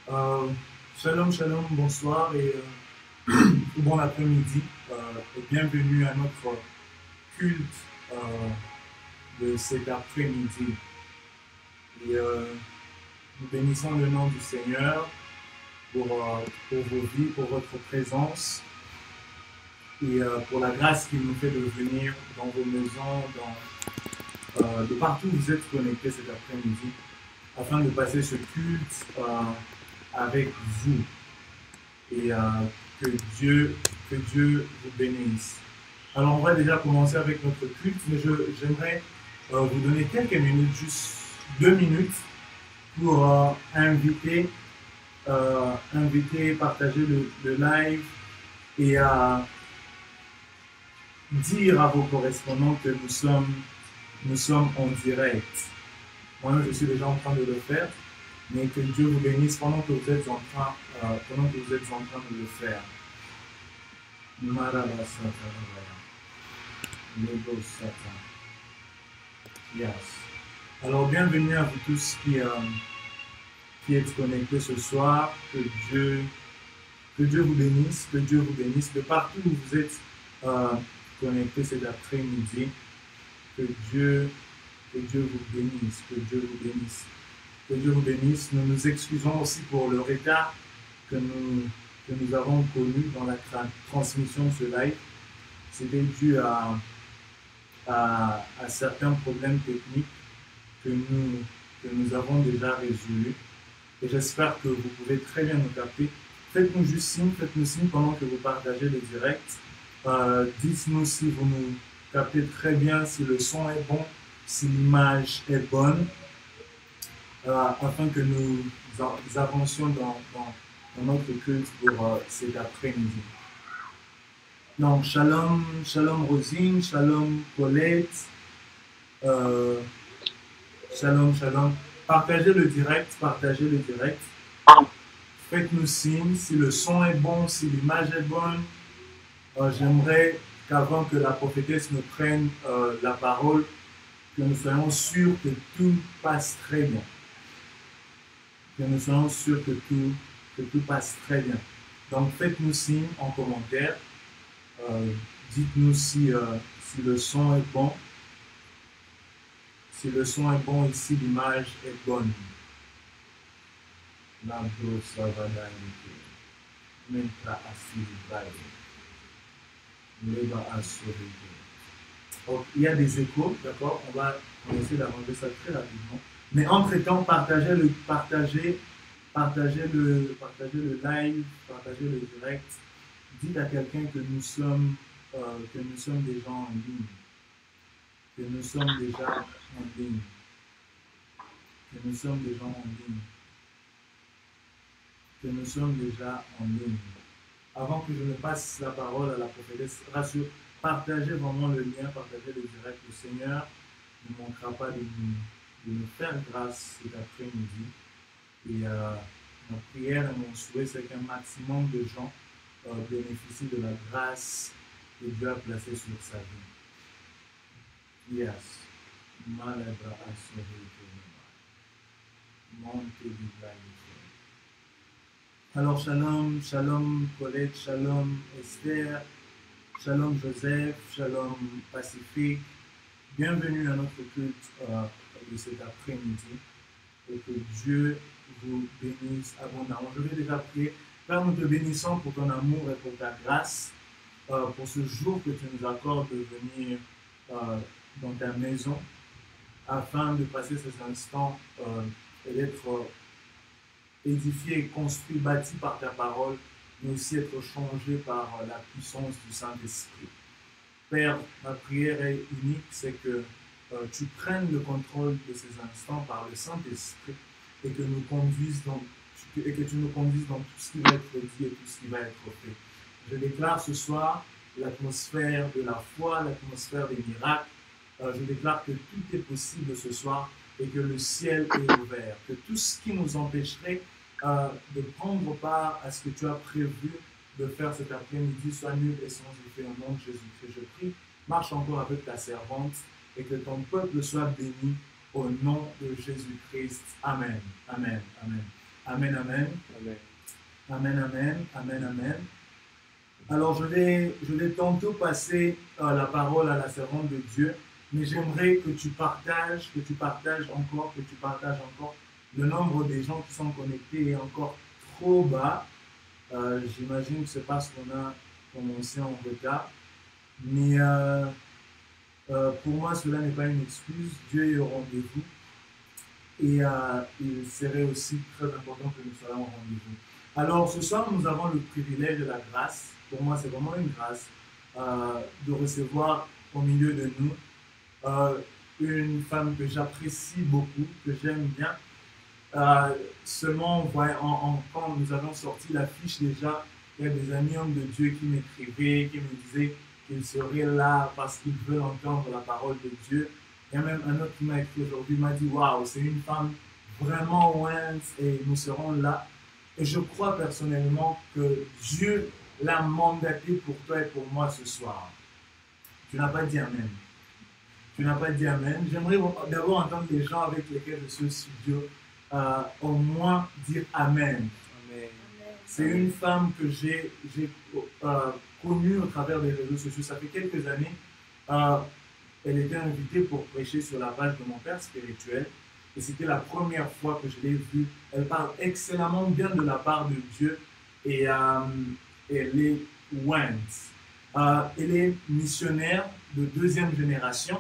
Euh, Shalom, shalom, bonsoir et bon après-midi et bienvenue à notre culte de cet après-midi. Et nous bénissons le nom du Seigneur pour vos vies, pour votre présence et pour la grâce qu'il nous fait de venir dans vos maisons, de partout où vous êtes connectés cet après-midi, afin de passer ce culte avec vous. Et que Dieu, que Dieu vous bénisse. Alors, on va déjà commencer avec notre culte, mais j'aimerais vous donner quelques minutes, juste 2 minutes, pour inviter, partager le live et dire à vos correspondants que nous sommes en direct. Moi, je suis déjà en train de le faire, mais que Dieu vous bénisse pendant que vous êtes en train, de le faire. Yes. Alors, bienvenue à vous tous qui êtes connectés ce soir. Que Dieu vous bénisse, que Dieu vous bénisse de partout où vous êtes connectés cet après-midi. Que Dieu vous bénisse, que Dieu vous bénisse. Que Dieu vous bénisse. Nous nous excusons aussi pour le retard que nous avons connu dans la transmission de ce live. C'était dû à certains problèmes techniques que nous avons déjà résolus. Et j'espère que vous pouvez très bien nous capter. Faites-nous juste signe, faites-nous signe pendant que vous partagez le direct. Dites-nous si vous nous captez très bien, si le son est bon, si l'image est bonne, afin que nous avancions dans notre culte pour cet après-midi. Donc, shalom, shalom Rosine, shalom Colette, shalom, shalom. Partagez le direct, partagez le direct. Faites-nous signe si le son est bon, si l'image est bonne. J'aimerais qu'avant que la prophétesse nous prenne la parole, que nous soyons sûrs que tout passe très bien. Que nous soyons sûrs que tout passe très bien. Donc, faites-nous signe en commentaire. Dites-nous si le son est bon. Si le son est bon et si l'image est bonne. Il y a des échos, d'accord? On va essayer d'avancer ça très rapidement. Mais entre-temps, partagez le live, partagez le direct. Dites à quelqu'un que nous sommes déjà en ligne. Que nous sommes déjà en ligne. Que nous sommes déjà en ligne. Que nous sommes déjà en ligne. Avant que je ne passe la parole à la prophétesse, partagez vraiment le lien, partagez le direct. Le Seigneur ne manquera pas de nous faire grâce cet après-midi. Et ma prière et mon souhait, c'est qu'un maximum de gens bénéficient de la grâce que Dieu a placée sur sa vie. Yes. Malabra assuré. Alors, shalom, shalom Colette, shalom Esther, shalom Joseph, shalom Pacifique. Bienvenue à notre culte de cet après-midi et que Dieu vous bénisse abondamment. Je vais déjà prier. Père, nous te bénissons pour ton amour et pour ta grâce, pour ce jour que tu nous accordes de venir dans ta maison afin de passer ces instants et d'être édifié, construit, bâti par ta parole, mais aussi être changé par la puissance du Saint-Esprit. Père, ma prière est unique, c'est que tu prennes le contrôle de ces instants par le Saint-Esprit et que tu nous conduises dans tout ce qui va être dit et tout ce qui va être fait. Je déclare ce soir l'atmosphère de la foi, l'atmosphère des miracles. Je déclare que tout est possible ce soir et que le ciel est ouvert, que tout ce qui nous empêcherait de prendre part à ce que tu as prévu de faire cet après-midi soit nul et sans effet au nom de Jésus-Christ. Je prie, marche encore avec ta servante et que ton peuple soit béni au nom de Jésus-Christ. Amen. Amen. Amen. Amen, amen. Amen. Amen, amen, amen, amen. Alors, je vais tantôt passer la parole à la servante de Dieu, mais j'aimerais que tu partages encore. Le nombre des gens qui sont connectés est encore trop bas. J'imagine que c'est parce qu'on a commencé en retard. Mais pour moi, cela n'est pas une excuse. Dieu est au rendez-vous. Et il serait aussi très important que nous soyons au rendez-vous. Alors, ce soir, nous avons le privilège de la grâce. Pour moi, c'est vraiment une grâce de recevoir au milieu de nous une femme que j'apprécie beaucoup, que j'aime bien. Seulement, quand nous avons sorti l'affiche déjà, il y a des amis hommes de Dieu qui m'écrivaient, qui me disaient qu'ils seraient là parce qu'ils veulent entendre la parole de Dieu. Il y a même un autre qui m'a écrit aujourd'hui, m'a dit waouh, c'est une femme vraiment ointe et nous serons là. Et je crois personnellement que Dieu l'a mandaté pour toi et pour moi ce soir. Tu n'as pas dit amen. Tu n'as pas dit amen. J'aimerais d'abord entendre les gens avec lesquels je suis au studio au moins dire amen. Amen. C'est une femme que j'ai connue au travers des réseaux sociaux. Ça fait quelques années. Elle était invitée pour prêcher sur la page de mon père spirituel. Et c'était la première fois que je l'ai vue. Elle parle excellemment bien de la part de Dieu. Et elle est ointe. Elle est missionnaire de deuxième génération.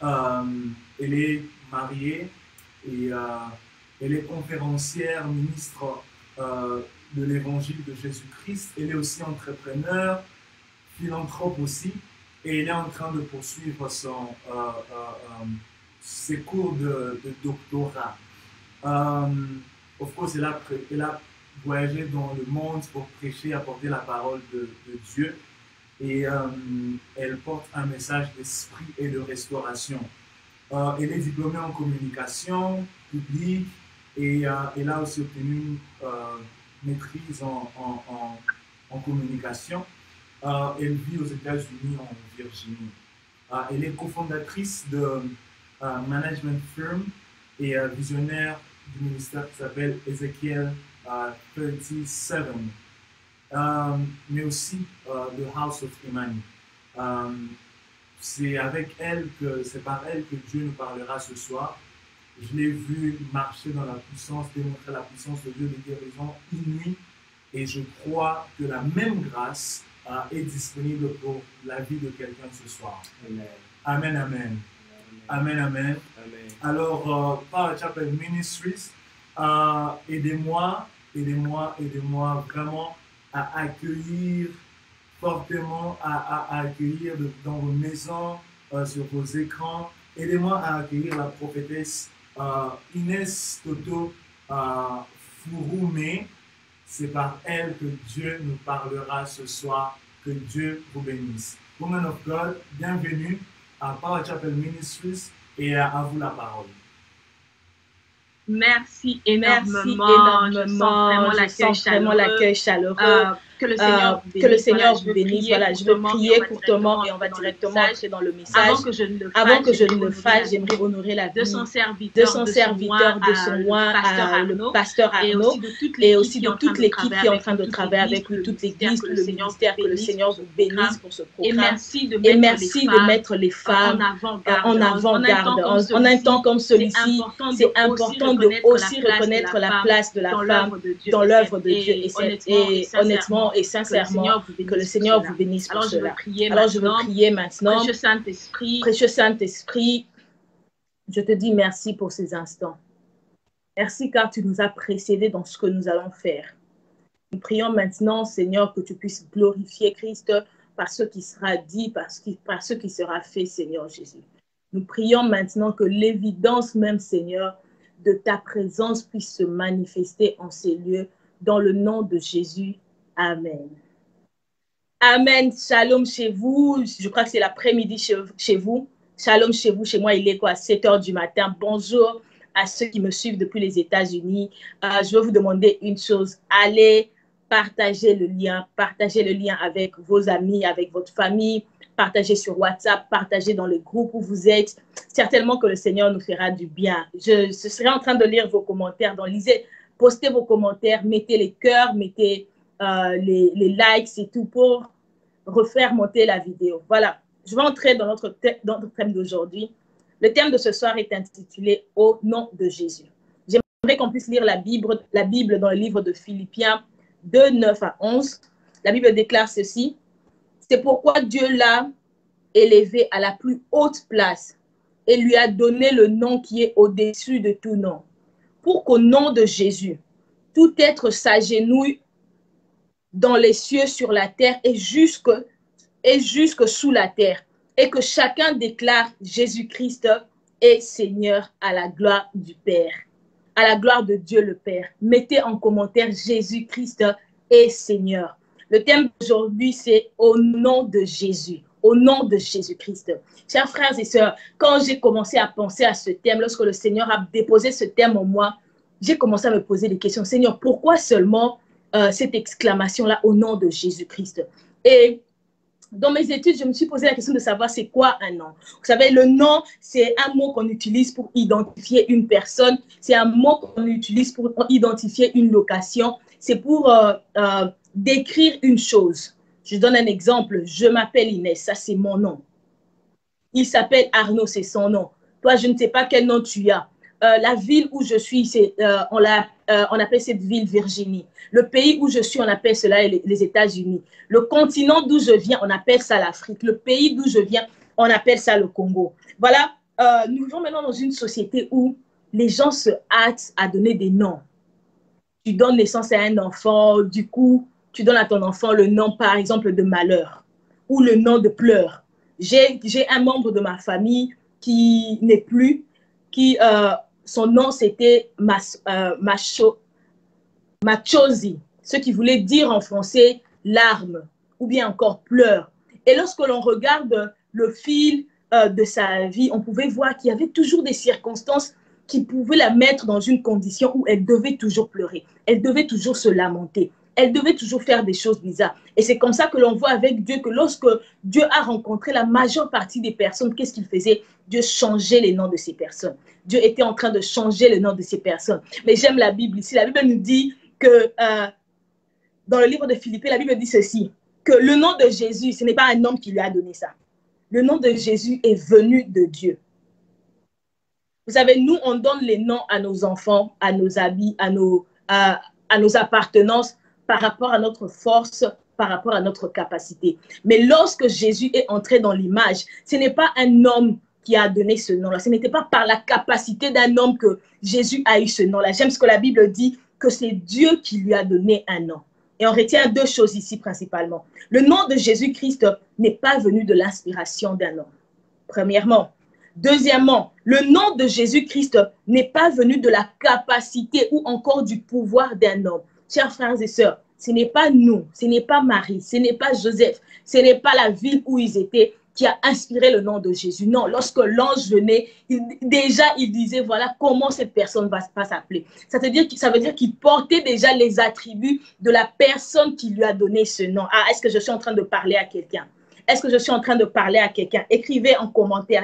Elle est mariée et elle est conférencière, ministre de l'évangile de Jésus-Christ. Elle est aussi entrepreneur, philanthrope aussi. Et elle est en train de poursuivre ses cours de doctorat. Of course, elle a voyagé dans le monde pour prêcher, apporter la parole de Dieu. Et elle porte un message d'esprit et de restauration. Elle est diplômée en communication publique et elle a aussi obtenu une maîtrise en communication. Elle vit aux États-Unis, en Virginie. Elle est cofondatrice de Management Firm et visionnaire du ministère qui s'appelle Ezekiel 37, mais aussi The House of Imani. C'est par elle que Dieu nous parlera ce soir. Je l'ai vu marcher dans la puissance, démontrer la puissance de Dieu, des guérisons inouïes. Et je crois que la même grâce est disponible pour la vie de quelqu'un ce soir. Amen. Amen, amen. Amen, amen. Amen. Alors, Power Chapel Ministries, aidez-moi vraiment à accueillir fortement, à accueillir dans vos maisons, sur vos écrans. Aidez-moi à accueillir la prophétesse Inès Toto Fouroumé. C'est par elle que Dieu nous parlera ce soir. Que Dieu vous bénisse. Woman of God, bienvenue à Power Chapel Ministries et à vous la parole. Merci énormément. Je sens vraiment l'accueil chaleureux. Que le Seigneur vous bénisse. Voilà, je vais prier courtement et on va directement entrer dans le message. Avant que je ne le fasse, j'aimerais honorer la vie de son serviteur de son roi, le pasteur Arnaud, et aussi de toute l'équipe qui est en train de travailler avec lui, toute l'église, tout le ministère. Que le Seigneur vous bénisse pour ce programme. Et merci de mettre les femmes en avant-garde. En un temps comme celui-ci, c'est important de aussi reconnaître la place de la femme dans l'œuvre de Dieu. Et honnêtement et sincèrement, que le Seigneur vous bénisse pour cela. Alors je veux prier maintenant. Précieux Saint-Esprit, je te dis merci pour ces instants. Merci car tu nous as précédés dans ce que nous allons faire. Nous prions maintenant, Seigneur, que tu puisses glorifier Christ par ce qui sera dit, par ce qui sera fait, Seigneur Jésus. Nous prions maintenant que l'évidence même, Seigneur, de ta présence puisse se manifester en ces lieux, dans le nom de Jésus. Amen. Amen. Shalom chez vous. Je crois que c'est l'après-midi chez vous. Shalom chez vous. Chez moi, il est quoi? 7 h du matin. Bonjour à ceux qui me suivent depuis les États-Unis. Je veux vous demander une chose. Allez partager le lien. Partagez le lien avec vos amis, avec votre famille. Partagez sur WhatsApp. Partagez dans le groupe où vous êtes. Certainement que le Seigneur nous fera du bien. Je serai en train de lire vos commentaires. Donc, lisez postez vos commentaires, mettez les cœurs, mettez les likes et tout pour refaire monter la vidéo. Voilà, je vais entrer dans notre thème d'aujourd'hui. Le thème de ce soir est intitulé « Au nom de Jésus ». J'aimerais qu'on puisse lire la Bible dans le livre de Philippiens 2, 9 à 11. La Bible déclare ceci. « C'est pourquoi Dieu l'a élevé à la plus haute place et lui a donné le nom qui est au-dessus de tout nom, pour qu'au nom de Jésus, tout être s'agenouille dans les cieux, sur la terre et jusque sous la terre, et que chacun déclare Jésus-Christ est Seigneur à la gloire du Père, à la gloire de Dieu le Père. » Mettez en commentaire Jésus-Christ est Seigneur. Le thème d'aujourd'hui, c'est au nom de Jésus, au nom de Jésus-Christ. Chers frères et sœurs, quand j'ai commencé à penser à ce thème, lorsque le Seigneur a déposé ce thème en moi, j'ai commencé à me poser des questions. Seigneur, pourquoi seulement cette exclamation-là au nom de Jésus-Christ? Et dans mes études, je me suis posé la question de savoir c'est quoi un nom. Vous savez, le nom, c'est un mot qu'on utilise pour identifier une personne. C'est un mot qu'on utilise pour identifier une location. C'est pour décrire une chose. Je donne un exemple. Je m'appelle Inès, ça c'est mon nom. Il s'appelle Arnaud, c'est son nom. Toi, je ne sais pas quel nom tu as. La ville où je suis, on appelle cette ville Virginie. Le pays où je suis, on appelle cela les États-Unis. Le continent d'où je viens, on appelle ça l'Afrique. Le pays d'où je viens, on appelle ça le Congo. Voilà, nous vivons maintenant dans une société où les gens se hâtent à donner des noms. Tu donnes naissance à un enfant, du coup, tu donnes à ton enfant le nom, par exemple, de malheur ou le nom de pleurs. J'ai un membre de ma famille qui n'est plus, son nom c'était Machozi, ce qui voulait dire en français larmes ou bien encore pleurs. Et lorsque l'on regarde le fil de sa vie, on pouvait voir qu'il y avait toujours des circonstances qui pouvaient la mettre dans une condition où elle devait toujours pleurer, elle devait toujours se lamenter, elle devait toujours faire des choses bizarres. Et c'est comme ça que l'on voit avec Dieu que lorsque Dieu a rencontré la majeure partie des personnes, qu'est-ce qu'il faisait? Dieu changeait les noms de ces personnes. Dieu était en train de changer les noms de ces personnes. Mais j'aime la Bible ici. La Bible nous dit que dans le livre de Philippiens, la Bible dit ceci, que le nom de Jésus, ce n'est pas un homme qui lui a donné ça. Le nom de Jésus est venu de Dieu. Vous savez, nous, on donne les noms à nos enfants, à nos habits, à nos appartenances par rapport à notre force, par rapport à notre capacité. Mais lorsque Jésus est entré dans l'image, ce n'est pas un homme qui a donné ce nom-là. Ce n'était pas par la capacité d'un homme que Jésus a eu ce nom-là. J'aime ce que la Bible dit, que c'est Dieu qui lui a donné un nom. Et on retient deux choses ici principalement. Le nom de Jésus-Christ n'est pas venu de l'inspiration d'un homme, premièrement. Deuxièmement, le nom de Jésus-Christ n'est pas venu de la capacité ou encore du pouvoir d'un homme. Chers frères et sœurs, ce n'est pas nous, ce n'est pas Marie, ce n'est pas Joseph, ce n'est pas la ville où ils étaient qui a inspiré le nom de Jésus. Non, lorsque l'ange venait, il disait, voilà comment cette personne va s'appeler. Ça veut dire qu'il portait déjà les attributs de la personne qui lui a donné ce nom. Ah, est-ce que je suis en train de parler à quelqu'un? Est-ce que je suis en train de parler à quelqu'un? Écrivez en commentaire,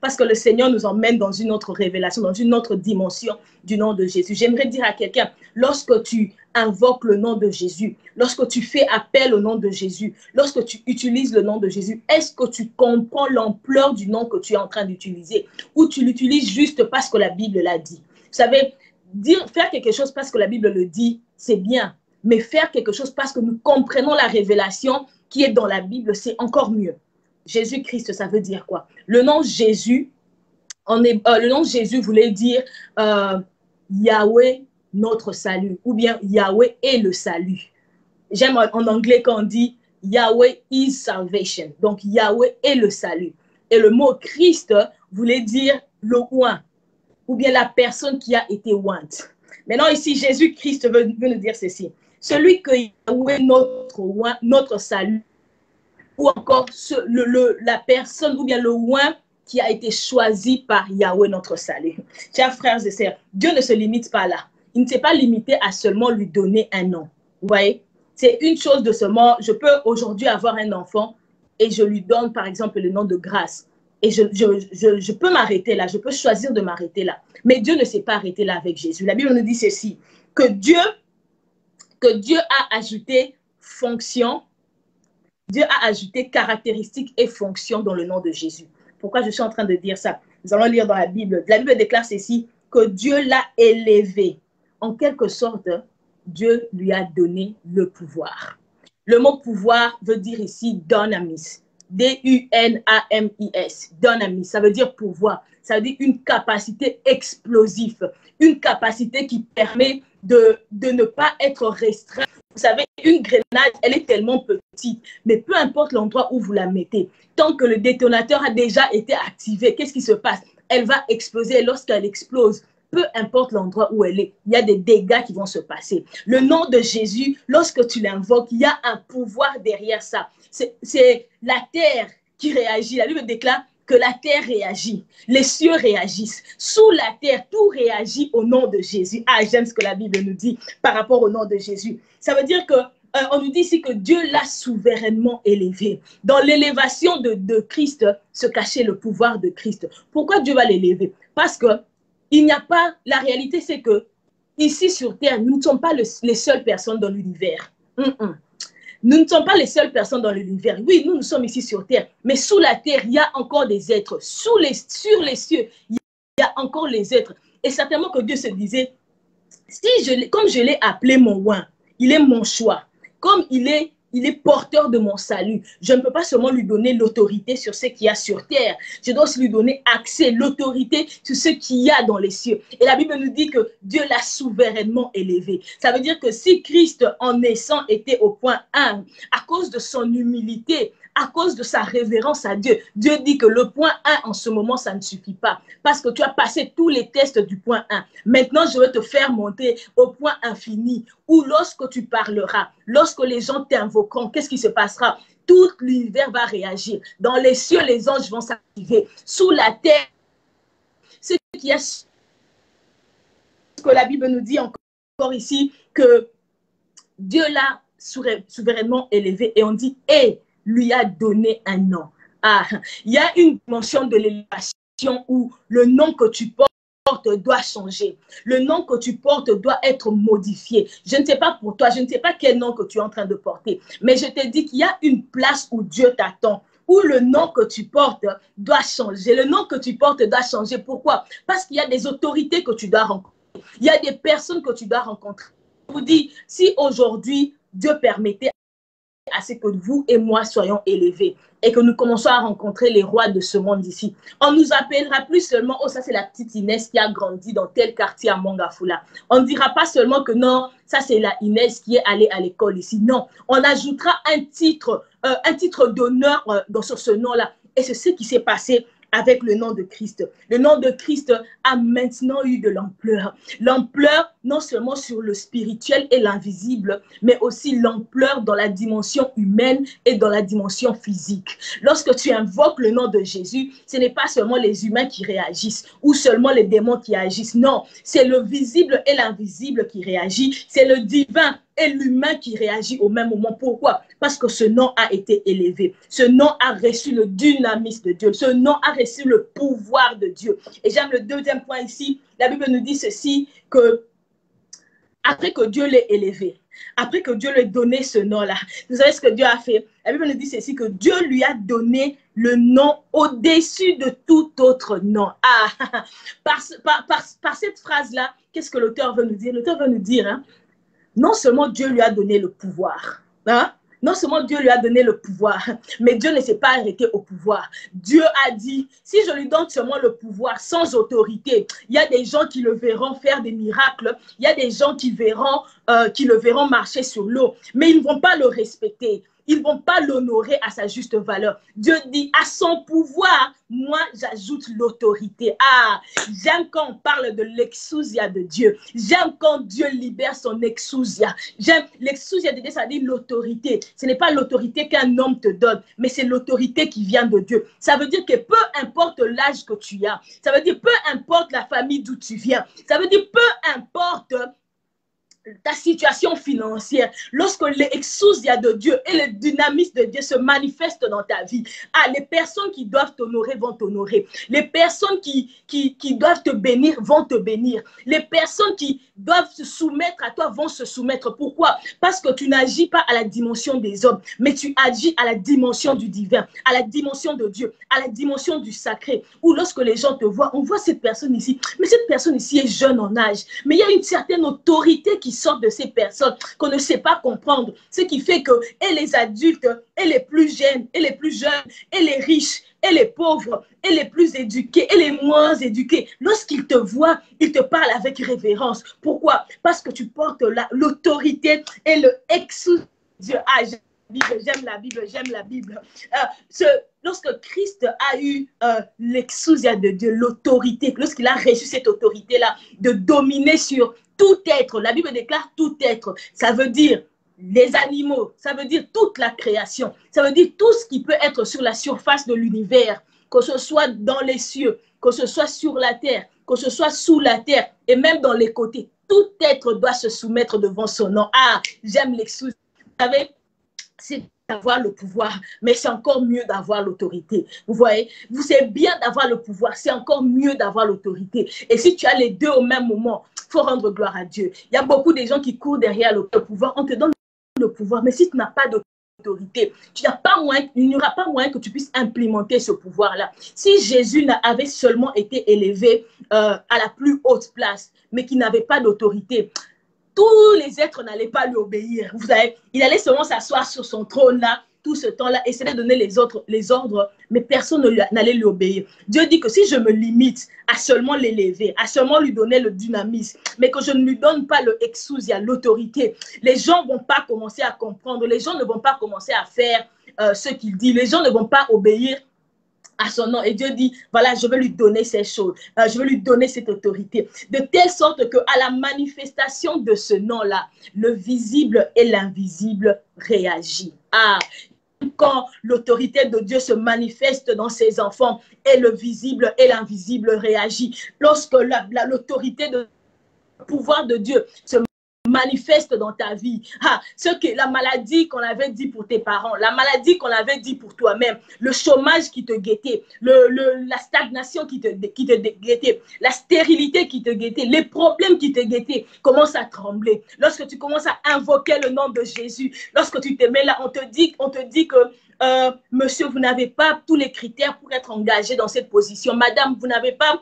parce que le Seigneur nous emmène dans une autre révélation, dans une autre dimension du nom de Jésus. J'aimerais dire à quelqu'un, lorsque tu invoques le nom de Jésus, lorsque tu fais appel au nom de Jésus, lorsque tu utilises le nom de Jésus, est-ce que tu comprends l'ampleur du nom que tu es en train d'utiliser ou tu l'utilises juste parce que la Bible l'a dit? Vous savez, faire quelque chose parce que la Bible le dit, c'est bien, mais faire quelque chose parce que nous comprenons la révélation qui est dans la Bible, c'est encore mieux. Jésus-Christ, ça veut dire quoi? Le nom Jésus, le nom Jésus voulait dire Yahweh, notre salut, ou bien Yahweh est le salut. J'aime en anglais quand on dit Yahweh is salvation. Donc Yahweh est le salut. Et le mot Christ voulait dire le oint, ou bien la personne qui a été ointe. Maintenant ici, Jésus-Christ veut nous dire ceci. Celui que Yahweh, notre salut, ou encore la personne ou bien le oint qui a été choisi par Yahweh, notre salut. Chers frères et sœurs, Dieu ne se limite pas là. Il ne s'est pas limité à seulement lui donner un nom. Vous voyez? C'est une chose de seulement, je peux aujourd'hui avoir un enfant et je lui donne par exemple le nom de Grâce. Et je peux m'arrêter là, je peux choisir de m'arrêter là. Mais Dieu ne s'est pas arrêté là avec Jésus. La Bible nous dit ceci, que Dieu a ajouté fonction, Dieu a ajouté caractéristiques et fonctions dans le nom de Jésus. Pourquoi je suis en train de dire ça? Nous allons lire dans la Bible. La Bible déclare ceci, que Dieu l'a élevé. En quelque sorte, Dieu lui a donné le pouvoir. Le mot pouvoir veut dire ici dynamis. D-U-N-A-M-I-S. Dynamis, ça veut dire pouvoir. Ça veut dire une capacité explosive. Une capacité qui permet de ne pas être restreint. Vous savez, une grenade, elle est tellement petite, mais peu importe l'endroit où vous la mettez, tant que le détonateur a déjà été activé, qu'est-ce qui se passe? Elle va exploser et lorsqu'elle explose, peu importe l'endroit où elle est, il y a des dégâts qui vont se passer. Le nom de Jésus, lorsque tu l'invoques, il y a un pouvoir derrière ça. C'est la terre qui réagit. La Bible déclare que la terre réagit, les cieux réagissent. Sous la terre, tout réagit au nom de Jésus. Ah, j'aime ce que la Bible nous dit par rapport au nom de Jésus. Ça veut dire que on nous dit ici que Dieu l'a souverainement élevé. Dans l'élévation de Christ se cachait le pouvoir de Christ. Pourquoi Dieu va l'élever? Parce que il n'y a pas, la réalité c'est que ici sur terre, nous ne sommes pas les seules personnes dans l'univers. Nous ne sommes pas les seules personnes dans l'univers. Oui, nous sommes ici sur terre, mais sous la terre, il y a encore des êtres. Sur les cieux, il y a encore les êtres. Et certainement que Dieu se disait, comme je l'ai appelé mon oint, il est mon choix. Comme il est porteur de mon salut. Je ne peux pas seulement lui donner l'autorité sur ce qu'il y a sur terre. Je dois aussi lui donner accès, l'autorité sur ce qu'il y a dans les cieux. Et la Bible nous dit que Dieu l'a souverainement élevé. Ça veut dire que si Christ, en naissant, était au point 1, à cause de son humilité, à cause de sa révérence à Dieu, Dieu dit que le point 1 en ce moment, ça ne suffit pas. Parce que tu as passé tous les tests du point 1. Maintenant, je vais te faire monter au point infini où lorsque tu parleras, lorsque les gens t'invoqueront, qu'est-ce qui se passera? Tout l'univers va réagir. Dans les cieux, les anges vont s'activer. Sous la terre, ce qui est ce que la Bible nous dit encore ici, que Dieu l'a souverainement élevé et on dit « et » lui a donné un nom. Ah, il y a une dimension de l'élévation où le nom que tu portes doit changer. Le nom que tu portes doit être modifié. Je ne sais pas pour toi, je ne sais pas quel nom que tu es en train de porter, mais je te dis qu'il y a une place où Dieu t'attend, où le nom que tu portes doit changer. Le nom que tu portes doit changer. Pourquoi? Parce qu'il y a des autorités que tu dois rencontrer. Il y a des personnes que tu dois rencontrer. Je vous dis, si aujourd'hui Dieu permettait à ce que vous et moi soyons élevés et que nous commençons à rencontrer les rois de ce monde ici. On ne nous appellera plus seulement, oh ça c'est la petite Inès qui a grandi dans tel quartier à Mongafula. On ne dira pas seulement que non, ça c'est la Inès qui est allée à l'école ici. Non, on ajoutera un titre d'honneur sur ce nom-là. Et c'est ce qui s'est passé avec le nom de Christ. Le nom de Christ a maintenant eu de l'ampleur. L'ampleur non seulement sur le spirituel et l'invisible, mais aussi l'ampleur dans la dimension humaine et dans la dimension physique. Lorsque tu invoques le nom de Jésus, ce n'est pas seulement les humains qui réagissent ou seulement les démons qui agissent. Non, c'est le visible et l'invisible qui réagit. C'est le divin et l'humain qui réagit au même moment. Pourquoi? Parce que ce nom a été élevé. Ce nom a reçu le dynamisme de Dieu. Ce nom a reçu le pouvoir de Dieu. Et j'aime le deuxième point ici. La Bible nous dit ceci, que après que Dieu l'ait élevé, après que Dieu lui ait donné ce nom-là, vous savez ce que Dieu a fait? La Bible nous dit ceci, que Dieu lui a donné le nom au-dessus de tout autre nom. Ah, par cette phrase-là, qu'est-ce que l'auteur veut nous dire? L'auteur veut nous dire, hein, non seulement Dieu lui a donné le pouvoir, hein? Non seulement Dieu lui a donné le pouvoir, mais Dieu ne s'est pas arrêté au pouvoir. Dieu a dit, si je lui donne seulement le pouvoir sans autorité, il y a des gens qui le verront faire des miracles, il y a des gens qui le verront marcher sur l'eau, mais ils ne vont pas le respecter. Ils ne vont pas l'honorer à sa juste valeur. Dieu dit, à son pouvoir, moi, j'ajoute l'autorité. Ah, j'aime quand on parle de l'exousia de Dieu. J'aime quand Dieu libère son exousia. J'aime l'exousia de Dieu, ça dit l'autorité. Ce n'est pas l'autorité qu'un homme te donne, mais c'est l'autorité qui vient de Dieu. Ça veut dire que peu importe l'âge que tu as, ça veut dire peu importe la famille d'où tu viens, ça veut dire peu importe ta situation financière, lorsque l'exousia de Dieu et le dynamisme de Dieu se manifestent dans ta vie, les personnes qui doivent t'honorer vont t'honorer. Les personnes qui doivent te bénir vont te bénir. Les personnes qui doivent se soumettre à toi vont se soumettre. Pourquoi? Parce que tu n'agis pas à la dimension des hommes, mais tu agis à la dimension du divin, à la dimension de Dieu, à la dimension du sacré. Où lorsque les gens te voient, on voit cette personne ici, mais cette personne ici est jeune en âge, mais il y a une certaine autorité qui sort de ces personnes qu'on ne sait pas comprendre. Ce qui fait que et les adultes, et les plus jeunes, et les riches, et les pauvres, et les plus éduqués, et les moins éduqués, lorsqu'ils te voient, ils te parlent avec révérence. Pourquoi? Parce que tu portes l'autorité et le exousia. J'aime la Bible, j'aime la Bible. Lorsque Christ a eu l'exousia de Dieu, l'autorité, lorsqu'il a reçu cette autorité-là de dominer sur tout être, la Bible déclare tout être, ça veut dire les animaux, ça veut dire toute la création, ça veut dire tout ce qui peut être sur la surface de l'univers, que ce soit dans les cieux, que ce soit sur la terre, que ce soit sous la terre et même dans les côtés. Tout être doit se soumettre devant son nom. J'aime l'exousia. Vous savez, c'est d'avoir le pouvoir, mais c'est encore mieux d'avoir l'autorité. Vous voyez, c'est bien d'avoir le pouvoir, c'est encore mieux d'avoir l'autorité. Et si tu as les deux au même moment, il faut rendre gloire à Dieu. Il y a beaucoup de gens qui courent derrière le pouvoir. On te donne le pouvoir, mais si tu n'as pas d'autorité, il n'y aura pas moyen que tu puisses implémenter ce pouvoir-là. Si Jésus avait seulement été élevé à la plus haute place, mais qu'il n'avait pas d'autorité, tous les êtres n'allaient pas lui obéir. Vous savez, il allait seulement s'asseoir sur son trône là, tout ce temps-là, essayer de donner les ordres, mais personne n'allait lui obéir. Dieu dit que si je me limite à seulement l'élever, à seulement lui donner le dynamisme, mais que je ne lui donne pas le exousia, l'autorité, les gens ne vont pas commencer à comprendre, les gens ne vont pas commencer à faire ce qu'il dit, les gens ne vont pas obéir à son nom. Et Dieu dit, voilà, je vais lui donner ces choses, je vais lui donner cette autorité, de telle sorte qu'à la manifestation de ce nom-là, le visible et l'invisible réagissent. Quand l'autorité de Dieu se manifeste dans ses enfants, et le visible et l'invisible réagit. Lorsque l'autorité de pouvoir de Dieu se manifeste dans ta vie. La maladie qu'on avait dit pour tes parents, la maladie qu'on avait dit pour toi-même, le chômage qui te guettait, la stagnation qui te guettait, la stérilité qui te guettait, les problèmes qui te guettaient commencent à trembler. Lorsque tu commences à invoquer le nom de Jésus, lorsque tu te mets là, on te dit que monsieur, vous n'avez pas tous les critères pour être engagé dans cette position. Madame, vous n'avez pas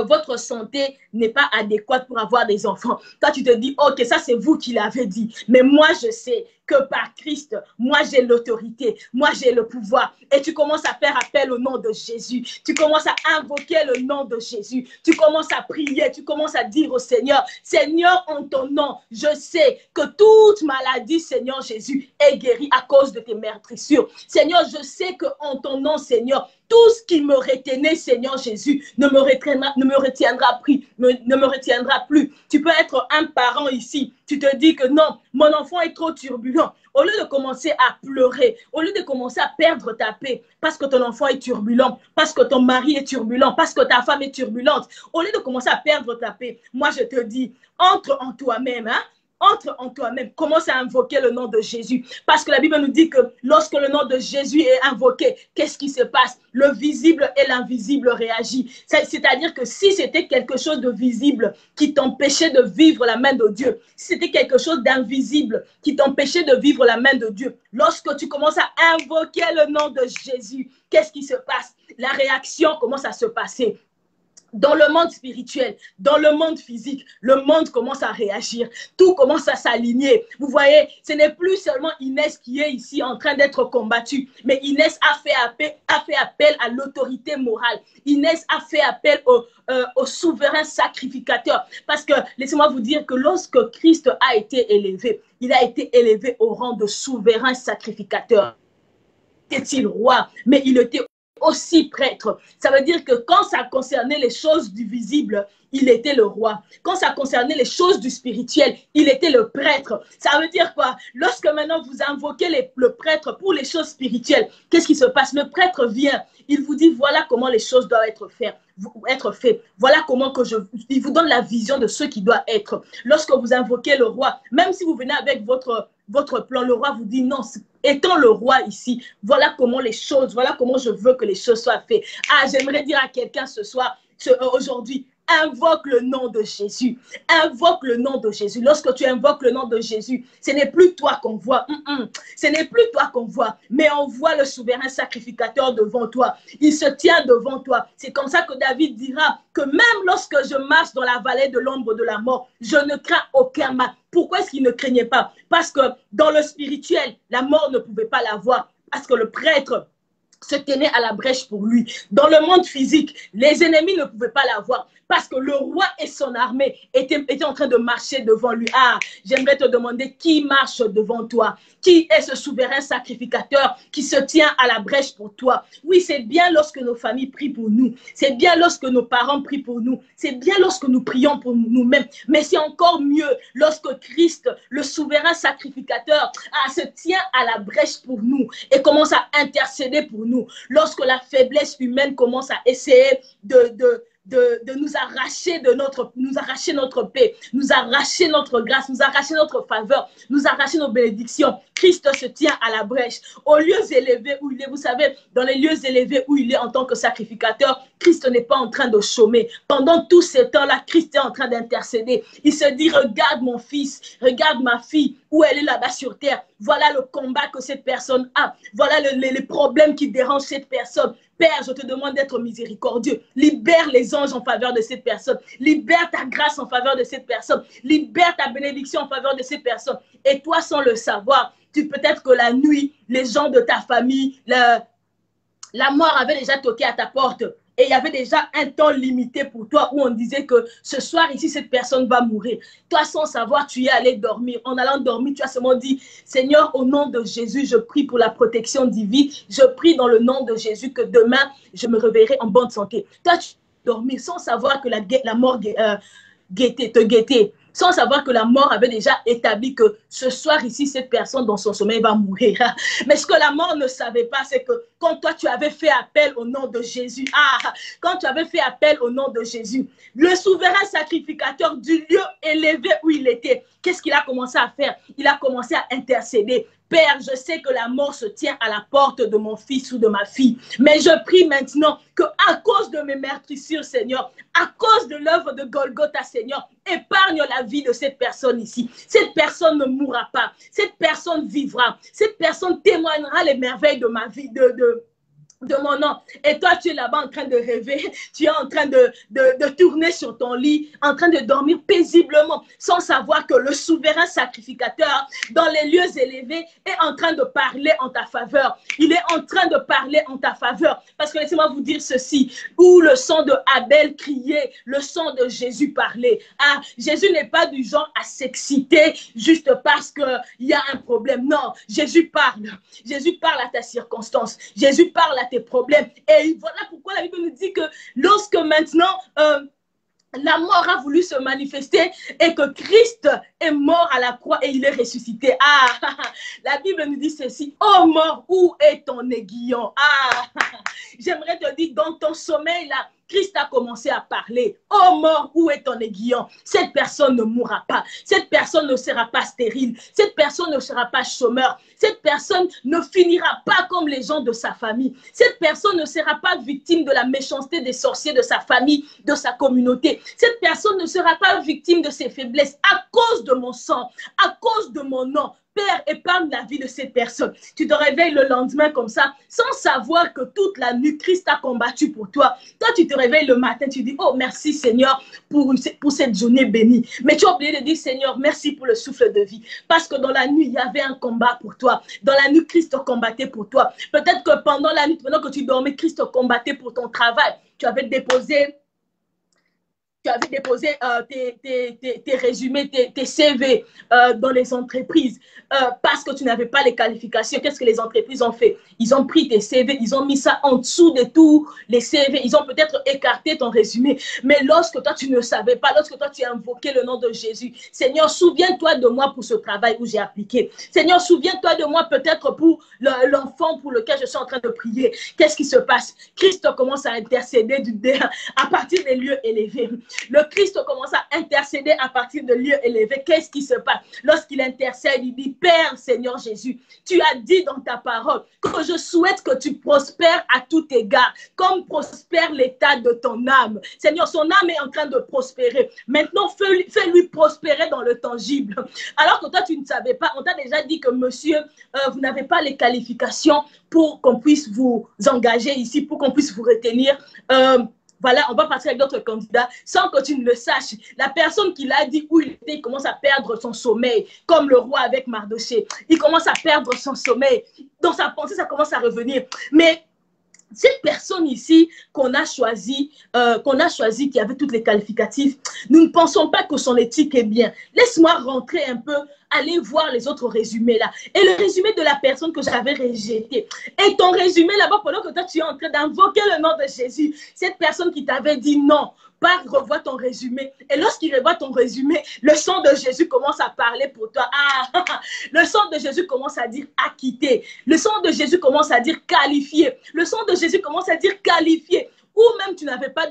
votre santé n'est pas adéquate pour avoir des enfants. Toi, tu te dis, ok, ça c'est vous qui l'avez dit. Mais moi, je sais que par Christ, moi j'ai l'autorité, moi j'ai le pouvoir. Et tu commences à faire appel au nom de Jésus. Tu commences à invoquer le nom de Jésus. Tu commences à prier, tu commences à dire au Seigneur, Seigneur, en ton nom, je sais que toute maladie, Seigneur Jésus, est guérie à cause de tes meurtrissures. Seigneur, je sais que en ton nom, Seigneur, tout ce qui me retenait, Seigneur Jésus, ne me retiendra plus. Tu peux être un parent ici. Tu te dis que non, mon enfant est trop turbulent. Au lieu de commencer à pleurer, au lieu de commencer à perdre ta paix, parce que ton enfant est turbulent, parce que ton mari est turbulent, parce que ta femme est turbulente, au lieu de commencer à perdre ta paix, moi je te dis, entre en toi-même, entre en toi-même, commence à invoquer le nom de Jésus. Parce que la Bible nous dit que lorsque le nom de Jésus est invoqué, qu'est-ce qui se passe? Le visible et l'invisible réagissent. C'est-à-dire que si c'était quelque chose de visible qui t'empêchait de vivre la main de Dieu, si c'était quelque chose d'invisible qui t'empêchait de vivre la main de Dieu, lorsque tu commences à invoquer le nom de Jésus, qu'est-ce qui se passe? La réaction commence à se passer. Dans le monde spirituel, dans le monde physique, le monde commence à réagir. Tout commence à s'aligner. Vous voyez, ce n'est plus seulement Inès qui est ici en train d'être combattue, mais Inès a fait appel à l'autorité morale. Inès a fait appel au souverain sacrificateur. Parce que, laissez-moi vous dire que lorsque Christ a été élevé, il a été élevé au rang de souverain sacrificateur. Était-il roi, mais il était aussi prêtre. Ça veut dire que quand ça concernait les choses du visible, il était le roi. Quand ça concernait les choses du spirituel, il était le prêtre. Ça veut dire quoi? Lorsque maintenant vous invoquez le prêtre pour les choses spirituelles, qu'est-ce qui se passe? Le prêtre vient, il vous dit voilà comment les choses doivent être faites. Voilà comment il vous donne la vision de ce qui doit être. Lorsque vous invoquez le roi, même si vous venez avec votre plan, le roi vous dit non, étant le roi ici, voilà comment les choses, voilà comment je veux que les choses soient faites. Ah, j'aimerais dire à quelqu'un ce soir, aujourd'hui, invoque le nom de Jésus. Invoque le nom de Jésus. Lorsque tu invoques le nom de Jésus, ce n'est plus toi qu'on voit. Ce n'est plus toi qu'on voit, mais on voit le souverain sacrificateur devant toi. Il se tient devant toi. C'est comme ça que David dira que même lorsque je marche dans la vallée de l'ombre de la mort, je ne crains aucun mal. Pourquoi est-ce qu'il ne craignait pas? Parce que dans le spirituel, la mort ne pouvait pas l'avoir. Parce que le prêtre se tenait à la brèche pour lui. Dans le monde physique, les ennemis ne pouvaient pas l'avoir parce que le roi et son armée étaient en train de marcher devant lui. Ah, j'aimerais te demander qui marche devant toi? Qui est ce souverain sacrificateur qui se tient à la brèche pour toi? Oui, c'est bien lorsque nos familles prient pour nous. C'est bien lorsque nos parents prient pour nous. C'est bien lorsque nous prions pour nous-mêmes. Mais c'est encore mieux lorsque Christ, le souverain sacrificateur, se tient à la brèche pour nous et commence à intercéder pour nous. Lorsque la faiblesse humaine commence à essayer de nous arracher notre paix, nous arracher notre grâce, nous arracher notre faveur, nous arracher nos bénédictions. Christ se tient à la brèche. Aux lieux élevés où il est, vous savez, dans les lieux élevés où il est en tant que sacrificateur, Christ n'est pas en train de chômer. Pendant tout ce temps-là, Christ est en train d'intercéder. Il se dit, regarde mon fils, regarde ma fille, où elle est là-bas sur terre. Voilà le combat que cette personne a. Voilà les problèmes qui dérangent cette personne. Père, je te demande d'être miséricordieux. Libère les anges en faveur de cette personne. Libère ta grâce en faveur de cette personne. Libère ta bénédiction en faveur de cette personne. Et toi, sans le savoir, peut-être que la nuit, les gens de ta famille, la mort avait déjà toqué à ta porte. Et il y avait déjà un temps limité pour toi où on disait que ce soir ici, cette personne va mourir. Toi, sans savoir, tu es allé dormir. En allant dormir, tu as seulement dit, Seigneur, au nom de Jésus, je prie pour la protection divine. Je prie dans le nom de Jésus que demain, je me réveillerai en bonne santé. Toi, tu dormir sans savoir que la mort te guettait. Sans savoir que la mort avait déjà établi que ce soir ici, cette personne dans son sommeil va mourir. Mais ce que la mort ne savait pas, c'est que quand toi tu avais fait appel au nom de Jésus, quand tu avais fait appel au nom de Jésus, le souverain sacrificateur du lieu élevé où il était, qu'est-ce qu'il a commencé à faire? Il a commencé à intercéder. Père, je sais que la mort se tient à la porte de mon fils ou de ma fille, mais je prie maintenant qu'à cause de mes meurtrissures, Seigneur, à cause de l'œuvre de Golgotha, Seigneur, épargne la vie de cette personne ici. Cette personne ne mourra pas, cette personne vivra, cette personne témoignera les merveilles de ma vie, de mon nom. Et toi, tu es là-bas en train de rêver, tu es en train de tourner sur ton lit, en train de dormir paisiblement, sans savoir que le souverain sacrificateur, dans les lieux élevés, est en train de parler en ta faveur. Il est en train de parler en ta faveur. Parce que laissez-moi vous dire ceci, où le sang de Abel criait, le sang de Jésus parlait. Ah, Jésus n'est pas du genre à s'exciter juste parce qu'il y a un problème. Non, Jésus parle. Jésus parle à ta circonstance. Jésus parle à tes problèmes. Et voilà pourquoi la Bible nous dit que lorsque maintenant la mort a voulu se manifester et que Christ est mort à la croix et il est ressuscité. La Bible nous dit ceci. Oh mort, où est ton aiguillon? J'aimerais te dire, dans ton sommeil là, Christ a commencé à parler. Oh mort, où est ton aiguillon? Cette personne ne mourra pas. Cette personne ne sera pas stérile. Cette personne ne sera pas chômeur. Cette personne ne finira pas comme les gens de sa famille. Cette personne ne sera pas victime de la méchanceté des sorciers de sa famille, de sa communauté. Cette personne ne sera pas victime de ses faiblesses à cause de mon sang, à cause de mon nom. Père, épargne la vie de cette personne. Tu te réveilles le lendemain comme ça, sans savoir que toute la nuit, Christ a combattu pour toi. Toi, tu te réveilles le matin, tu dis, oh, merci Seigneur pour cette journée bénie. Mais tu as oublié de dire, Seigneur, merci pour le souffle de vie. Parce que dans la nuit, il y avait un combat pour toi. Dans la nuit, Christ combattait pour toi. Peut-être que pendant la nuit, pendant que tu dormais, Christ combattait pour ton travail. Tu avais déposé tu avais déposé tes résumés, tes CV dans les entreprises parce que tu n'avais pas les qualifications. Qu'est-ce que les entreprises ont fait? Ils ont pris tes CV, ils ont mis ça en dessous de tous les CV. Ils ont peut-être écarté ton résumé. Mais lorsque toi, tu ne savais pas, lorsque toi, tu as invoqué le nom de Jésus, Seigneur, souviens-toi de moi pour ce travail où j'ai appliqué. Seigneur, souviens-toi de moi peut-être pour l'enfant pour lequel je suis en train de prier. Qu'est-ce qui se passe? Christ commence à intercéder à partir des lieux élevés. Le Christ commence à intercéder à partir de lieux élevés. Qu'est-ce qui se passe? Lorsqu'il intercède, il dit, Père, Seigneur Jésus, tu as dit dans ta parole que je souhaite que tu prospères à tout égard, comme prospère l'état de ton âme. Seigneur, son âme est en train de prospérer. Maintenant, fais-lui prospérer dans le tangible. Alors que toi, tu ne savais pas, on t'a déjà dit que monsieur, vous n'avez pas les qualifications pour qu'on puisse vous engager ici, pour qu'on puisse vous retenir. Voilà, on va passer avec d'autres candidats sans que tu ne le saches. La personne qui l'a dit où il était, il commence à perdre son sommeil, comme le roi avec Mardochée. Il commence à perdre son sommeil. Dans sa pensée, ça commence à revenir. Mais cette personne ici qu'on a choisi, qui avait toutes les qualificatifs, nous ne pensons pas que son éthique est bien. Laisse-moi rentrer un peu, aller voir les autres résumés là. Et le résumé de la personne que j'avais rejetée. Et ton résumé là-bas, pendant que toi tu es en train d'invoquer le nom de Jésus, cette personne qui t'avait dit non, revois ton résumé. Et lorsqu'il revoit ton résumé, le sang de Jésus commence à parler pour toi. Ah, le sang de Jésus commence à dire acquitté. Le sang de Jésus commence à dire qualifié. Le sang de Jésus commence à dire qualifié. Ou même tu n'avais pas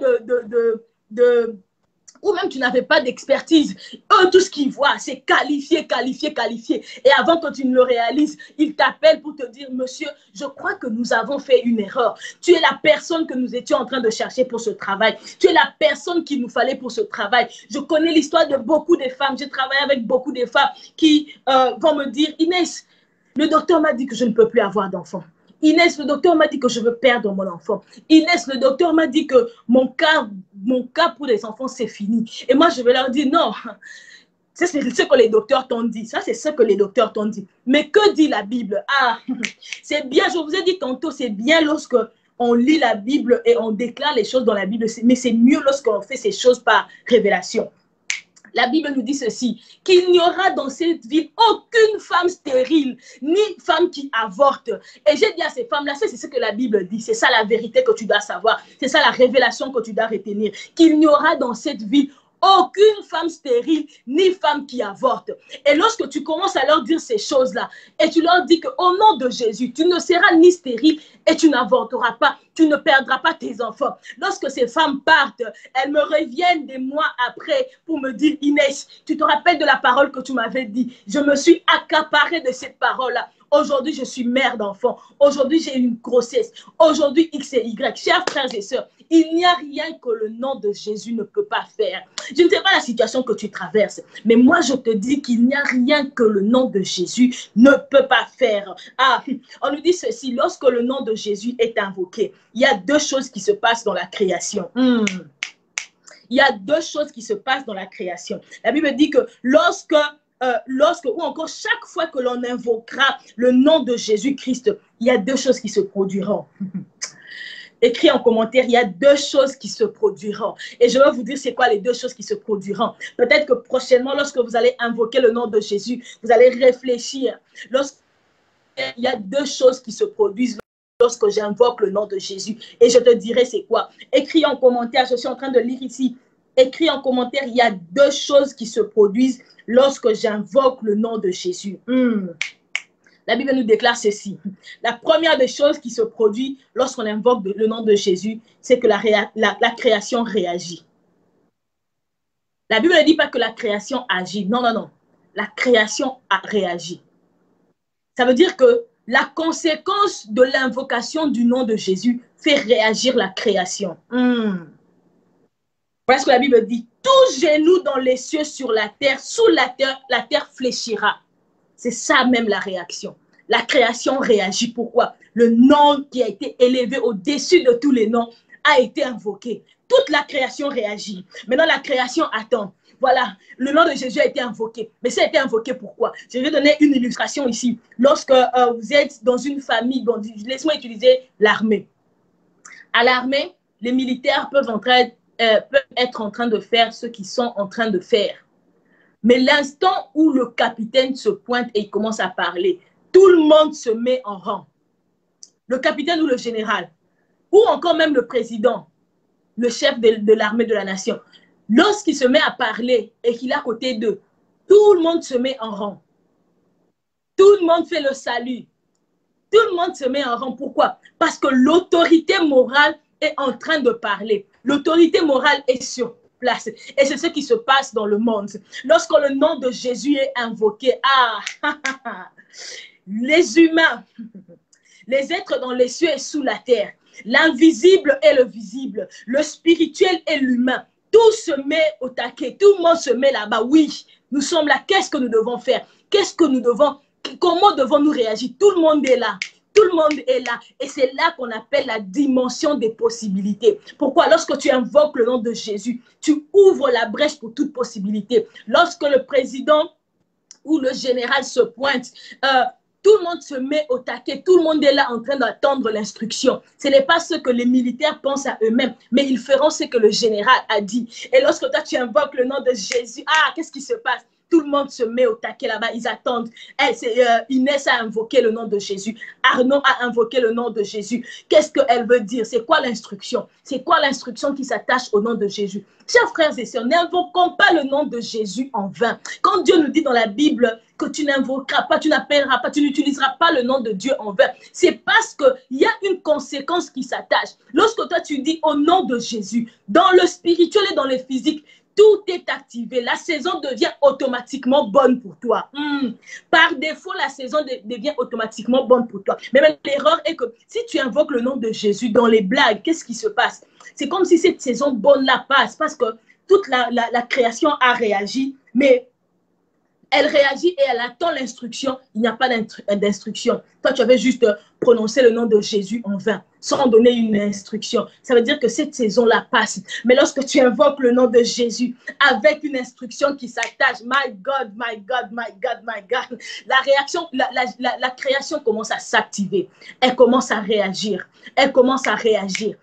ou même tu n'avais pas d'expertise. Eux, tout ce qu'ils voient, c'est qualifié, qualifié, qualifié. Et avant que tu ne le réalises, ils t'appellent pour te dire, monsieur, je crois que nous avons fait une erreur. Tu es la personne que nous étions en train de chercher pour ce travail. Tu es la personne qu'il nous fallait pour ce travail. Je connais l'histoire de beaucoup de femmes. J'ai travaillé avec beaucoup de femmes qui vont me dire, Inès, le docteur m'a dit que je ne peux plus avoir d'enfants. Inès, le docteur m'a dit que je veux perdre mon enfant. Inès, le docteur m'a dit que mon cas pour les enfants, c'est fini. Et moi, je vais leur dire, non, c'est ce que les docteurs t'ont dit. Ça, c'est ce que les docteurs t'ont dit. Mais que dit la Bible? Ah, c'est bien, je vous ai dit tantôt, c'est bien lorsque on lit la Bible et on déclare les choses dans la Bible. Mais c'est mieux lorsqu'on fait ces choses par révélation. La Bible nous dit ceci, qu'il n'y aura dans cette ville aucune femme stérile, ni femme qui avorte. Et j'ai dit à ces femmes-là, c'est ce que la Bible dit, c'est ça la vérité que tu dois savoir, c'est ça la révélation que tu dois retenir, qu'il n'y aura dans cette ville aucune femme stérile, ni femme qui avorte. Et lorsque tu commences à leur dire ces choses-là, et tu leur dis qu'au nom de Jésus, tu ne seras ni stérile et tu n'avorteras pas, tu ne perdras pas tes enfants. Lorsque ces femmes partent, elles me reviennent des mois après pour me dire, Inès, tu te rappelles de la parole que tu m'avais dit? Je me suis accaparée de cette parole-là. Aujourd'hui, je suis mère d'enfant. Aujourd'hui, j'ai une grossesse. Aujourd'hui, X et Y. Chers frères et sœurs, il n'y a rien que le nom de Jésus ne peut pas faire. Je ne sais pas la situation que tu traverses, mais moi, je te dis qu'il n'y a rien que le nom de Jésus ne peut pas faire. Ah, on nous dit ceci, lorsque le nom de Jésus est invoqué, il y a deux choses qui se passent dans la création. Il y a deux choses qui se passent dans la création. La Bible dit que ou encore chaque fois que l'on invoquera le nom de Jésus-Christ, il y a deux choses qui se produiront. Écris en commentaire, il y a deux choses qui se produiront. Et je vais vous dire c'est quoi les deux choses qui se produiront. Peut-être que prochainement, lorsque vous allez invoquer le nom de Jésus, vous allez réfléchir. Il y a deux choses qui se produisent lorsque j'invoque le nom de Jésus. Et je te dirai c'est quoi. Écris en commentaire, je suis en train de lire ici. Écris en commentaire, il y a deux choses qui se produisent lorsque j'invoque le nom de Jésus. La Bible nous déclare ceci. La première des choses qui se produit lorsqu'on invoque le nom de Jésus, c'est que la création réagit. La Bible ne dit pas que la création agit. Non, non, non. La création a réagi. Ça veut dire que la conséquence de l'invocation du nom de Jésus fait réagir la création. Voilà ce que la Bible dit. Tout genou dans les cieux, sur la terre, sous la terre fléchira. C'est ça même la réaction. La création réagit. Pourquoi? Le nom qui a été élevé au-dessus de tous les noms a été invoqué. Toute la création réagit. Maintenant, la création attend. Voilà, le nom de Jésus a été invoqué. Mais ça a été invoqué pourquoi? Je vais donner une illustration ici. Lorsque vous êtes dans une famille, bon, laisse-moi utiliser l'armée. À l'armée, les militaires peuvent entrer peuvent être en train de faire ce qu'ils sont en train de faire. Mais l'instant où le capitaine se pointe et il commence à parler, tout le monde se met en rang. Le capitaine ou le général, ou encore même le président, le chef de l'armée de la nation. Lorsqu'il se met à parler et qu'il est à côté d'eux, tout le monde se met en rang. Tout le monde fait le salut. Tout le monde se met en rang. Pourquoi? Parce que l'autorité morale est en train de parler. L'autorité morale est sur place. Et c'est ce qui se passe dans le monde. Lorsque le nom de Jésus est invoqué, les humains, les êtres dans les cieux et sous la terre, l'invisible et le visible, le spirituel et l'humain, tout se met au taquet, tout le monde se met là-bas. Oui, nous sommes là. Qu'est-ce que nous devons faire? Qu'est-ce que nous devons, comment devons-nous réagir? Tout le monde est là. Tout le monde est là. Et c'est là qu'on appelle la dimension des possibilités. Pourquoi? Lorsque tu invoques le nom de Jésus, tu ouvres la brèche pour toute possibilité. Lorsque le président ou le général se pointe, tout le monde se met au taquet, tout le monde est là en train d'attendre l'instruction. Ce n'est pas ce que les militaires pensent à eux-mêmes, mais ils feront ce que le général a dit. Et lorsque toi, tu invoques le nom de Jésus, qu'est-ce qui se passe? Tout le monde se met au taquet là-bas, ils attendent. Inès a invoqué le nom de Jésus. Arnaud a invoqué le nom de Jésus. Qu'est-ce qu'elle veut dire? C'est quoi l'instruction? C'est quoi l'instruction qui s'attache au nom de Jésus? Chers frères et sœurs, n'invoquons pas le nom de Jésus en vain. Quand Dieu nous dit dans la Bible que tu n'invoqueras pas, tu n'appelleras pas, tu n'utiliseras pas le nom de Dieu en vain, c'est parce qu'il y a une conséquence qui s'attache. Lorsque toi tu dis au nom de Jésus, dans le spirituel et dans le physique, tout est activé. La saison devient automatiquement bonne pour toi. Par défaut, la saison devient automatiquement bonne pour toi. Mais même l'erreur est que si tu invoques le nom de Jésus dans les blagues, qu'est-ce qui se passe? C'est comme si cette saison bonne-là passe parce que toute la création a réagi, mais elle réagit et elle attend l'instruction. Il n'y a pas d'instruction. Toi, tu avais juste prononcé le nom de Jésus en vain, sans donner une instruction. Ça veut dire que cette saison-là passe. Mais lorsque tu invoques le nom de Jésus avec une instruction qui s'attache, my God, my God, my God, my God, la réaction, la création commence à s'activer. Elle commence à réagir. Elle commence à réagir.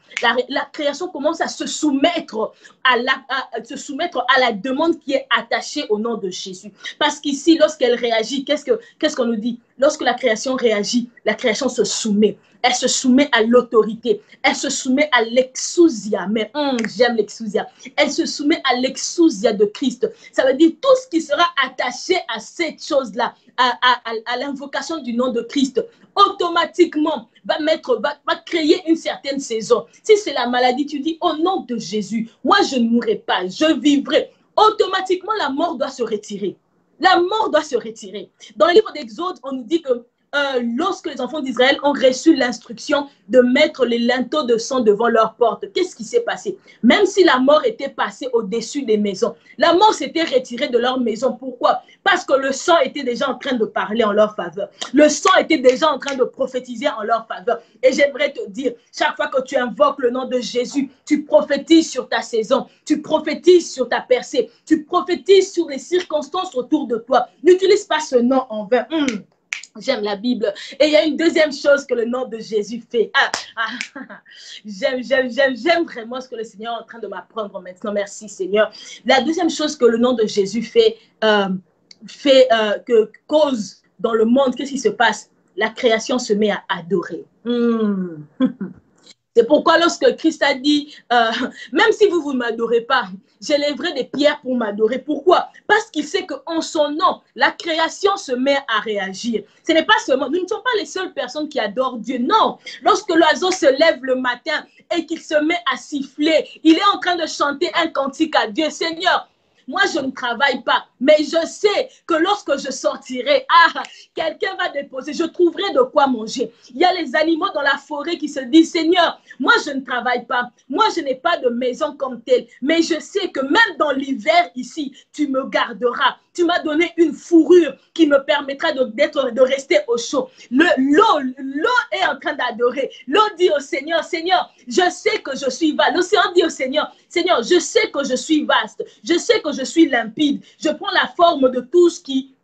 La création commence à se soumettre à la demande qui est attachée au nom de Jésus. Parce qu'ici, lorsqu'elle réagit, qu'est-ce qu'on nous dit? Lorsque la création réagit, la création se soumet. Elle se soumet à l'autorité. Elle se soumet à l'exousia. Mais j'aime l'exousia. Elle se soumet à l'exousia de Christ. Ça veut dire tout ce qui sera attaché à cette chose-là, à l'invocation du nom de Christ, automatiquement va créer une certaine saison. Si c'est la maladie, tu dis au nom de Jésus, moi je ne mourrai pas, je vivrai. Automatiquement, la mort doit se retirer. La mort doit se retirer. Dans le livre d'Exode, on nous dit que lorsque les enfants d'Israël ont reçu l'instruction de mettre les linteaux de sang devant leur porte, qu'est-ce qui s'est passé? Même si la mort était passée au-dessus des maisons, la mort s'était retirée de leur maison. Pourquoi? Parce que le sang était déjà en train de parler en leur faveur. Le sang était déjà en train de prophétiser en leur faveur. Et j'aimerais te dire, chaque fois que tu invoques le nom de Jésus, tu prophétises sur ta saison, tu prophétises sur ta percée, tu prophétises sur les circonstances autour de toi. N'utilise pas ce nom en vain. J'aime la Bible. Et il y a une deuxième chose que le nom de Jésus fait. J'aime vraiment ce que le Seigneur est en train de m'apprendre maintenant. Merci Seigneur. La deuxième chose que le nom de Jésus fait, cause dans le monde, qu'est-ce qui se passe? La création se met à adorer. C'est pourquoi lorsque Christ a dit, même si vous ne m'adorez pas, j'élèverai des pierres pour m'adorer. Pourquoi? Parce qu'il sait qu'en son nom, la création se met à réagir. Ce n'est pas seulement, nous ne sommes pas les seules personnes qui adorent Dieu. Non, lorsque l'oiseau se lève le matin et qu'il se met à siffler, il est en train de chanter un cantique à Dieu. Seigneur, moi, je ne travaille pas, mais je sais que lorsque je sortirai, quelqu'un va déposer, je trouverai de quoi manger. Il y a les animaux dans la forêt qui se disent, Seigneur, moi, je ne travaille pas, moi, je n'ai pas de maison comme telle, mais je sais que même dans l'hiver ici, tu me garderas. Tu m'as donné une fourrure qui me permettra de rester au chaud. L'eau est en train d'adorer. L'eau dit au Seigneur, Seigneur, je sais que je suis vaste. L'océan dit au Seigneur, Seigneur, je sais que je suis vaste. Je sais que je suis limpide. Je prends la forme de tout ce qui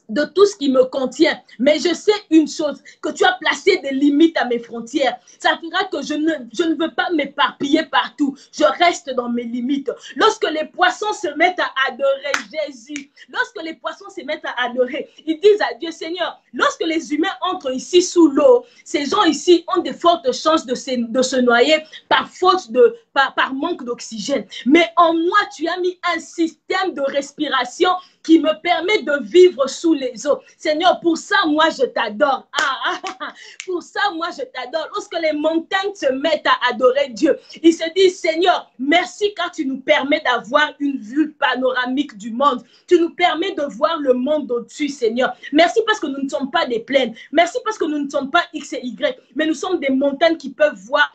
de tout ce qui me contient. Mais je sais une chose, que tu as placé des limites à mes frontières. Ça fera que je ne veux pas m'éparpiller partout. Je reste dans mes limites. Lorsque les poissons se mettent à adorer Jésus, lorsque les poissons se mettent à adorer, ils disent à Dieu, Seigneur, lorsque les humains entrent ici sous l'eau, ces gens ici ont de fortes chances de se noyer par faute par manque d'oxygène. Mais en moi, tu as mis un système de respiration qui me permet de vivre sous les eaux. Seigneur, pour ça, moi, je t'adore. Pour ça, moi, je t'adore. Lorsque les montagnes se mettent à adorer Dieu, ils se disent, Seigneur, merci car tu nous permets d'avoir une vue panoramique du monde. Tu nous permets de voir le monde au-dessus, Seigneur. Merci parce que nous ne sommes pas des plaines. Merci parce que nous ne sommes pas X et Y, mais nous sommes des montagnes qui peuvent voir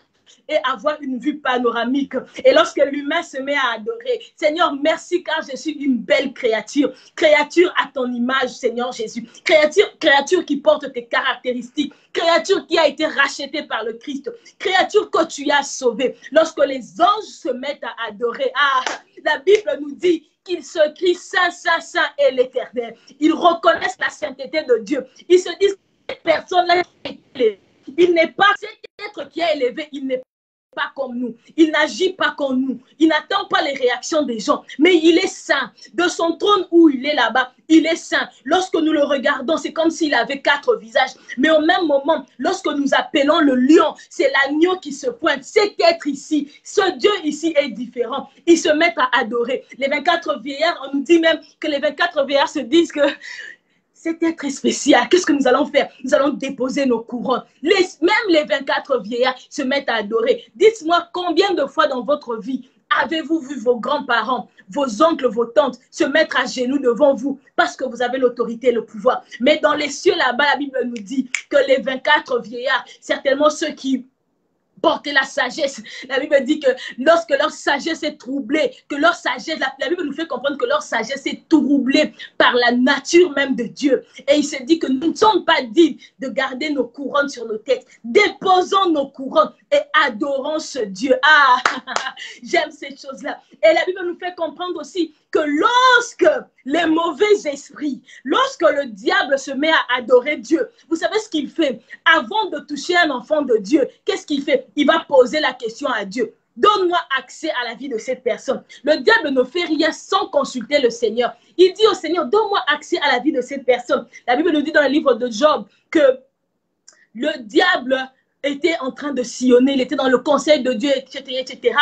et avoir une vue panoramique. Et lorsque l'humain se met à adorer, Seigneur, merci car je suis une belle créature. Créature à ton image, Seigneur Jésus. Créature qui porte tes caractéristiques. Créature qui a été rachetée par le Christ. Créature que tu as sauvée. Lorsque les anges se mettent à adorer, la Bible nous dit qu'ils se crient Saint, Saint, Saint est l'Éternel. Ils reconnaissent la sainteté de Dieu. Ils se disent, cette personne-là, il n'est pas cet être qui est élevé, il n'est pas comme nous, il n'agit pas comme nous, il n'attend pas les réactions des gens, mais il est saint. De son trône où il est là-bas, il est saint. Lorsque nous le regardons, c'est comme s'il avait 4 visages, mais au même moment, lorsque nous appelons le lion, c'est l'agneau qui se pointe. Cet être ici, ce Dieu ici est différent. Ils se mettent à adorer. Les 24 vieillards, on nous dit même que les 24 vieillards se disent que cet être spécial, qu'est-ce que nous allons faire? Nous allons déposer nos couronnes. Même les 24 vieillards se mettent à adorer. Dites-moi combien de fois dans votre vie avez-vous vu vos grands-parents, vos oncles, vos tantes se mettre à genoux devant vous parce que vous avez l'autorité et le pouvoir. Mais dans les cieux là-bas, la Bible nous dit que les 24 vieillards, certainement ceux qui porter la sagesse. La Bible dit que lorsque leur sagesse est troublée, que leur sagesse, la Bible nous fait comprendre que leur sagesse est troublée par la nature même de Dieu. Et il se dit que nous ne sommes pas dignes de garder nos couronnes sur nos têtes. Déposons nos couronnes et adorons ce Dieu. J'aime ces choses-là. Et la Bible nous fait comprendre aussi que lorsque les mauvais esprits, lorsque le diable se met à adorer Dieu, vous savez ce qu'il fait? Avant de toucher un enfant de Dieu, qu'est-ce qu'il fait? Il va poser la question à Dieu. Donne-moi accès à la vie de cette personne. Le diable ne fait rien sans consulter le Seigneur. Il dit au Seigneur, donne-moi accès à la vie de cette personne. La Bible nous dit dans le livre de Job que le diable était en train de sillonner, il était dans le conseil de Dieu, etc.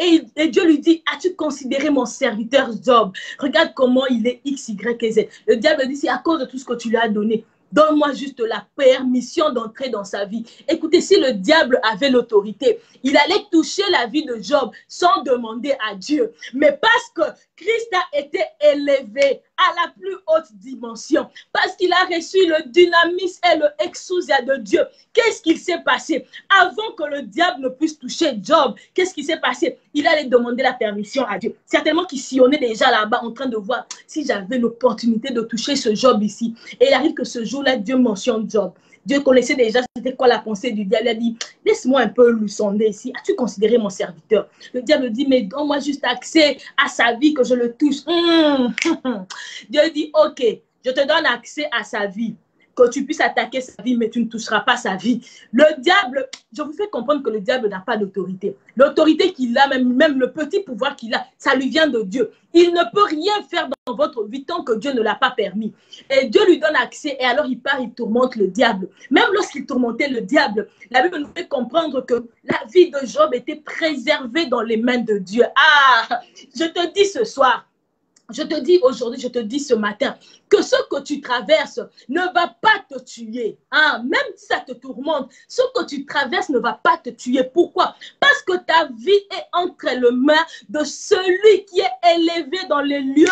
Et Dieu lui dit, as-tu considéré mon serviteur Job? Regarde comment il est X, Y et Z. Le diable dit, c'est à cause de tout ce que tu lui as donné. Donne-moi juste la permission d'entrer dans sa vie. Écoutez, si le diable avait l'autorité, il allait toucher la vie de Job sans demander à Dieu. Mais parce que Christ a été élevé à la plus haute dimension, parce qu'il a reçu le dynamisme et le exousia de Dieu, qu'est-ce qu'il s'est passé? Avant que le diable ne puisse toucher Job, qu'est-ce qui s'est passé? Il allait demander la permission à Dieu. Certainement qu'il sillonnait déjà là-bas en train de voir si j'avais l'opportunité de toucher ce Job ici. Et il arrive que ce jour-là, Dieu mentionne Job. Dieu connaissait déjà c'était quoi la pensée du diable. Il a dit, laisse-moi un peu lui sonder ici. As-tu considéré mon serviteur? Le diable dit, mais donne-moi juste accès à sa vie que je le touche. Dieu dit, ok, je te donne accès à sa vie. Que tu puisses attaquer sa vie, mais tu ne toucheras pas sa vie. Le diable, je vous fais comprendre que le diable n'a pas d'autorité. L'autorité qu'il a, même le petit pouvoir qu'il a, ça lui vient de Dieu. Il ne peut rien faire dans votre vie tant que Dieu ne l'a pas permis. Et Dieu lui donne accès et alors il part, il tourmente le diable. Même lorsqu'il tourmentait le diable, la Bible nous fait comprendre que la vie de Job était préservée dans les mains de Dieu. Je te dis ce soir, je te dis aujourd'hui, je te dis ce matin, que ce que tu traverses ne va pas te tuer. Même si ça te tourmente, ce que tu traverses ne va pas te tuer. Pourquoi? Parce que ta vie est entre les mains de celui qui est élevé dans les lieux.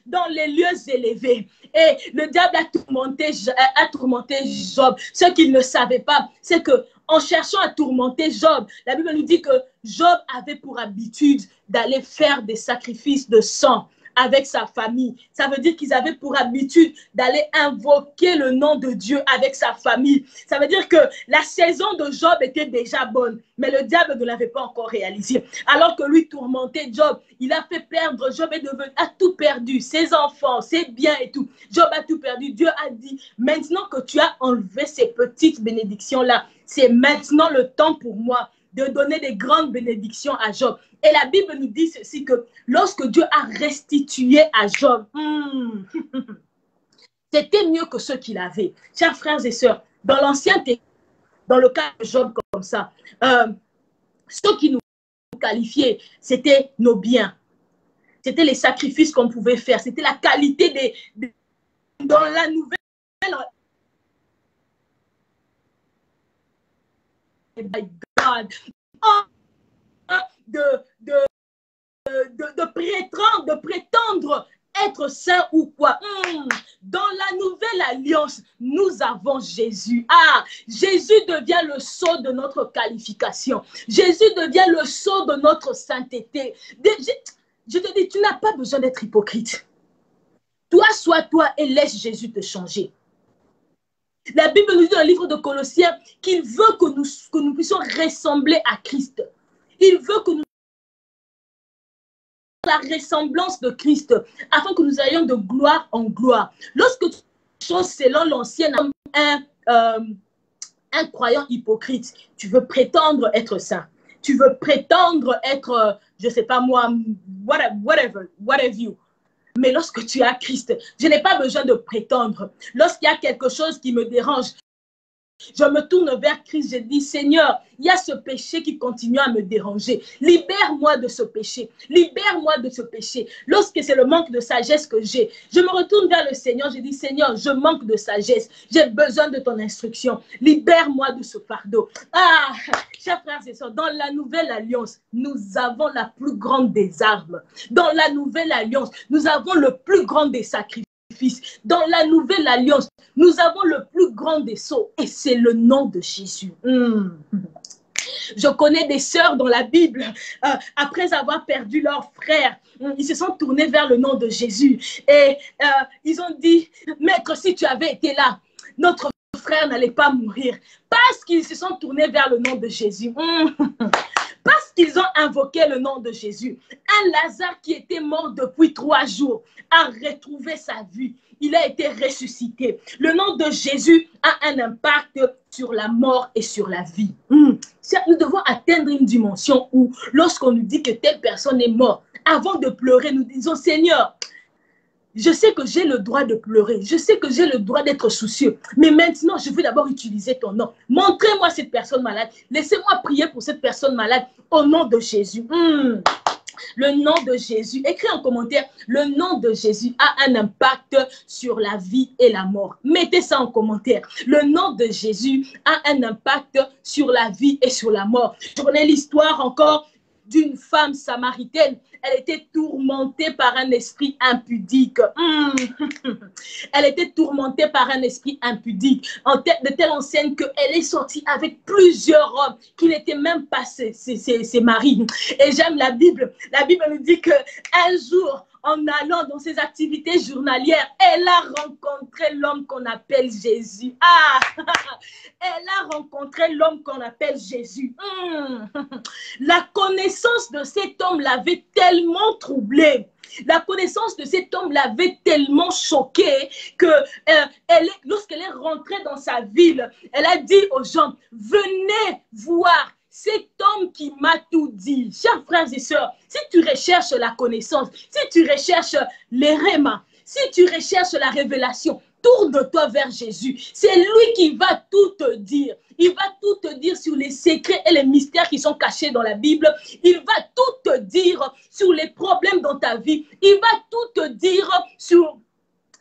Dans les lieux élevés. Et le diable a tourmenté Job. Ce qu'il ne savait pas, c'est que en cherchant à tourmenter Job, la Bible nous dit que Job avait pour habitude d'aller faire des sacrifices de sang avec sa famille. Ça veut dire qu'ils avaient pour habitude d'aller invoquer le nom de Dieu avec sa famille. Ça veut dire que la saison de Job était déjà bonne, mais le diable ne l'avait pas encore réalisé. Alors que lui tourmentait Job, il a fait perdre, Job a tout perdu, ses enfants, ses biens et tout. Job a tout perdu. Dieu a dit, maintenant que tu as enlevé ces petites bénédictions-là, c'est maintenant le temps pour moi de donner des grandes bénédictions à Job. Et la Bible nous dit ceci, que lorsque Dieu a restitué à Job, c'était mieux que ce qu'il avait. Chers frères et sœurs, dans l'Ancien Testament, dans le cas de Job comme ça, ce qui nous qualifiait, c'était nos biens. C'était les sacrifices qu'on pouvait faire. C'était la qualité dans la nouvelle... My God, de prétendre être saint ou quoi. Dans la nouvelle alliance, nous avons Jésus. Ah, Jésus devient le sceau de notre qualification. Jésus devient le sceau de notre sainteté. Je te dis, tu n'as pas besoin d'être hypocrite. Toi, sois toi et laisse Jésus te changer. La Bible nous dit dans le livre de Colossiens qu'il veut que nous puissions ressembler à Christ. Il veut que nous la ressemblance de Christ, afin que nous ayons de gloire en gloire. Lorsque tu choses selon l'ancienne, un croyant hypocrite, tu veux prétendre être saint. Tu veux prétendre être, je ne sais pas moi, whatever you. Mais lorsque tu as Christ, je n'ai pas besoin de prétendre. Lorsqu'il y a quelque chose qui me dérange, je me tourne vers Christ, je dis, Seigneur, il y a ce péché qui continue à me déranger. Libère-moi de ce péché. Libère-moi de ce péché. Lorsque c'est le manque de sagesse que j'ai, je me retourne vers le Seigneur, je dis, Seigneur, je manque de sagesse. J'ai besoin de ton instruction. Libère-moi de ce fardeau. Ah, chers frères et sœurs, dans la nouvelle alliance, nous avons la plus grande des armes. Dans la nouvelle alliance, nous avons le plus grand des sacrifices. Dans la nouvelle alliance, nous avons le plus grand des sceaux et c'est le nom de Jésus. Je connais des sœurs dans la Bible, après avoir perdu leur frère, ils se sont tournés vers le nom de Jésus et ils ont dit, Maître, si tu avais été là, notre frère n'allait pas mourir, parce qu'ils se sont tournés vers le nom de Jésus. Parce qu'ils ont invoqué le nom de Jésus. Un Lazare qui était mort depuis 3 jours a retrouvé sa vie. Il a été ressuscité. Le nom de Jésus a un impact sur la mort et sur la vie. Nous devons atteindre une dimension où, lorsqu'on nous dit que telle personne est morte, avant de pleurer, nous disons, Seigneur, je sais que j'ai le droit de pleurer. Je sais que j'ai le droit d'être soucieux. Mais maintenant, je veux d'abord utiliser ton nom. Montrez-moi cette personne malade. Laissez-moi prier pour cette personne malade au nom de Jésus. Le nom de Jésus. Écris en commentaire. Le nom de Jésus a un impact sur la vie et la mort. Mettez ça en commentaire. Le nom de Jésus a un impact sur la vie et sur la mort. Je connais l'histoire encore d'une femme samaritaine. Elle était tourmentée par un esprit impudique. Elle était tourmentée par un esprit impudique. De telle enseigne qu'elle est sortie avec plusieurs hommes qui n'étaient même pas ses maris. Et j'aime la Bible. La Bible nous dit qu'un jour, en allant dans ses activités journalières, elle a rencontré l'homme qu'on appelle Jésus. Ah, elle a rencontré l'homme qu'on appelle Jésus. La connaissance de cet homme l'avait tellement troublée. La connaissance de cet homme l'avait tellement choquée que lorsqu'elle est rentrée dans sa ville, elle a dit aux gens, venez voir cet homme qui m'a tout dit. Chers frères et sœurs, si tu recherches la connaissance, si tu recherches les rémas, si tu recherches la révélation, tourne-toi vers Jésus. C'est lui qui va tout te dire. Il va tout te dire sur les secrets et les mystères qui sont cachés dans la Bible. Il va tout te dire sur les problèmes dans ta vie. Il va tout te dire sur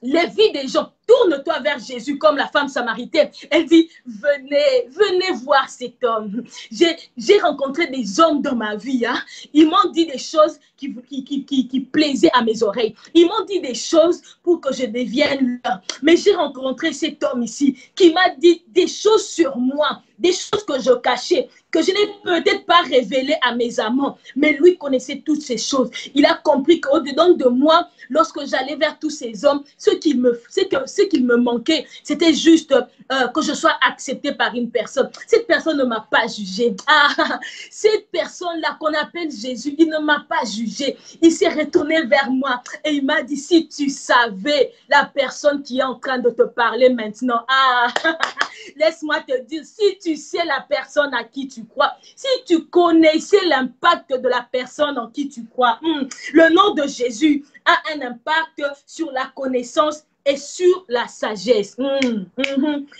les vies des gens. tourne-toi vers Jésus comme la femme samaritaine. Elle dit, venez voir cet homme. J'ai rencontré des hommes dans ma vie. Hein. Ils m'ont dit des choses qui plaisaient à mes oreilles. Ils m'ont dit des choses pour que je devienne leur. Mais j'ai rencontré cet homme ici qui m'a dit des choses sur moi, des choses que je cachais, que je n'ai peut-être pas révélées à mes amants. Mais lui connaissait toutes ces choses. Il a compris qu'au-dedans de moi, lorsque j'allais vers tous ces hommes, ce qu'il me manquait, c'était juste que je sois acceptée par une personne. Cette personne ne m'a pas jugée. Ah, cette personne-là qu'on appelle Jésus, il ne m'a pas jugée. Il s'est retourné vers moi et il m'a dit, si tu savais la personne qui est en train de te parler maintenant, ah, laisse-moi te dire, si tu sais la personne à qui tu crois, si tu connaissais l'impact de la personne en qui tu crois, le nom de Jésus a un impact sur la connaissance et sur la sagesse.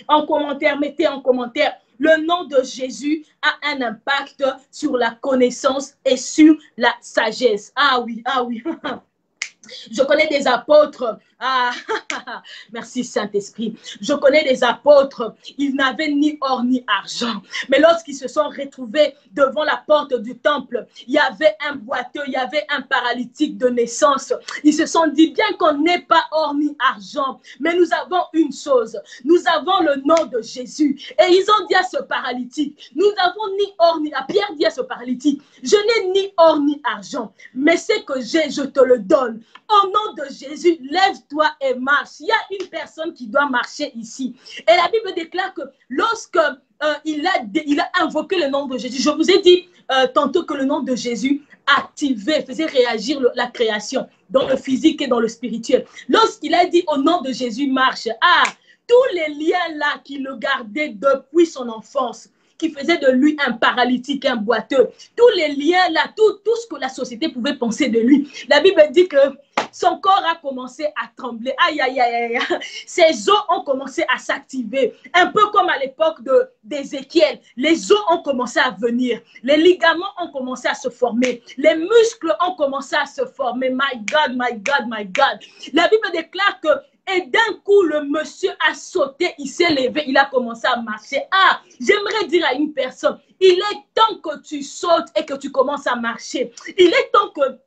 En commentaire, mettez en commentaire, le nom de Jésus a un impact sur la connaissance et sur la sagesse. Ah oui, ah oui. Je connais des apôtres. Ah, merci Saint-Esprit. Je connais des apôtres. Ils n'avaient ni or ni argent. Mais lorsqu'ils se sont retrouvés devant la porte du temple, il y avait un boiteux, il y avait un paralytique de naissance. Ils se sont dit, bien qu'on n'ait pas or ni argent, mais nous avons une chose. Nous avons le nom de Jésus. Et ils ont dit à ce paralytique, nous n'avons ni or ni argent. Pierre dit à ce paralytique, je n'ai ni or ni argent, mais ce que j'ai, je te le donne. Au nom de Jésus, lève-toi et marche. Il y a une personne qui doit marcher ici. Et la Bible déclare que lorsque il a invoqué le nom de Jésus, je vous ai dit tantôt que le nom de Jésus activait, faisait réagir la création dans le physique et dans le spirituel. Lorsqu'il a dit au nom de Jésus, marche, ah, tous les liens là qui le gardaient depuis son enfance, qui faisait de lui un paralytique, un boiteux, tous les liens là, tout ce que la société pouvait penser de lui. La Bible dit que son corps a commencé à trembler. Aïe, aïe, aïe, aïe. Ses os ont commencé à s'activer. Un peu comme à l'époque d'Ézéchiel. Les os ont commencé à venir. Les ligaments ont commencé à se former. Les muscles ont commencé à se former. My God, my God, my God. La Bible déclare que et d'un coup, le monsieur a sauté, il s'est levé, il a commencé à marcher. Ah, j'aimerais dire à une personne, il est temps que tu sautes et que tu commences à marcher. Il est temps que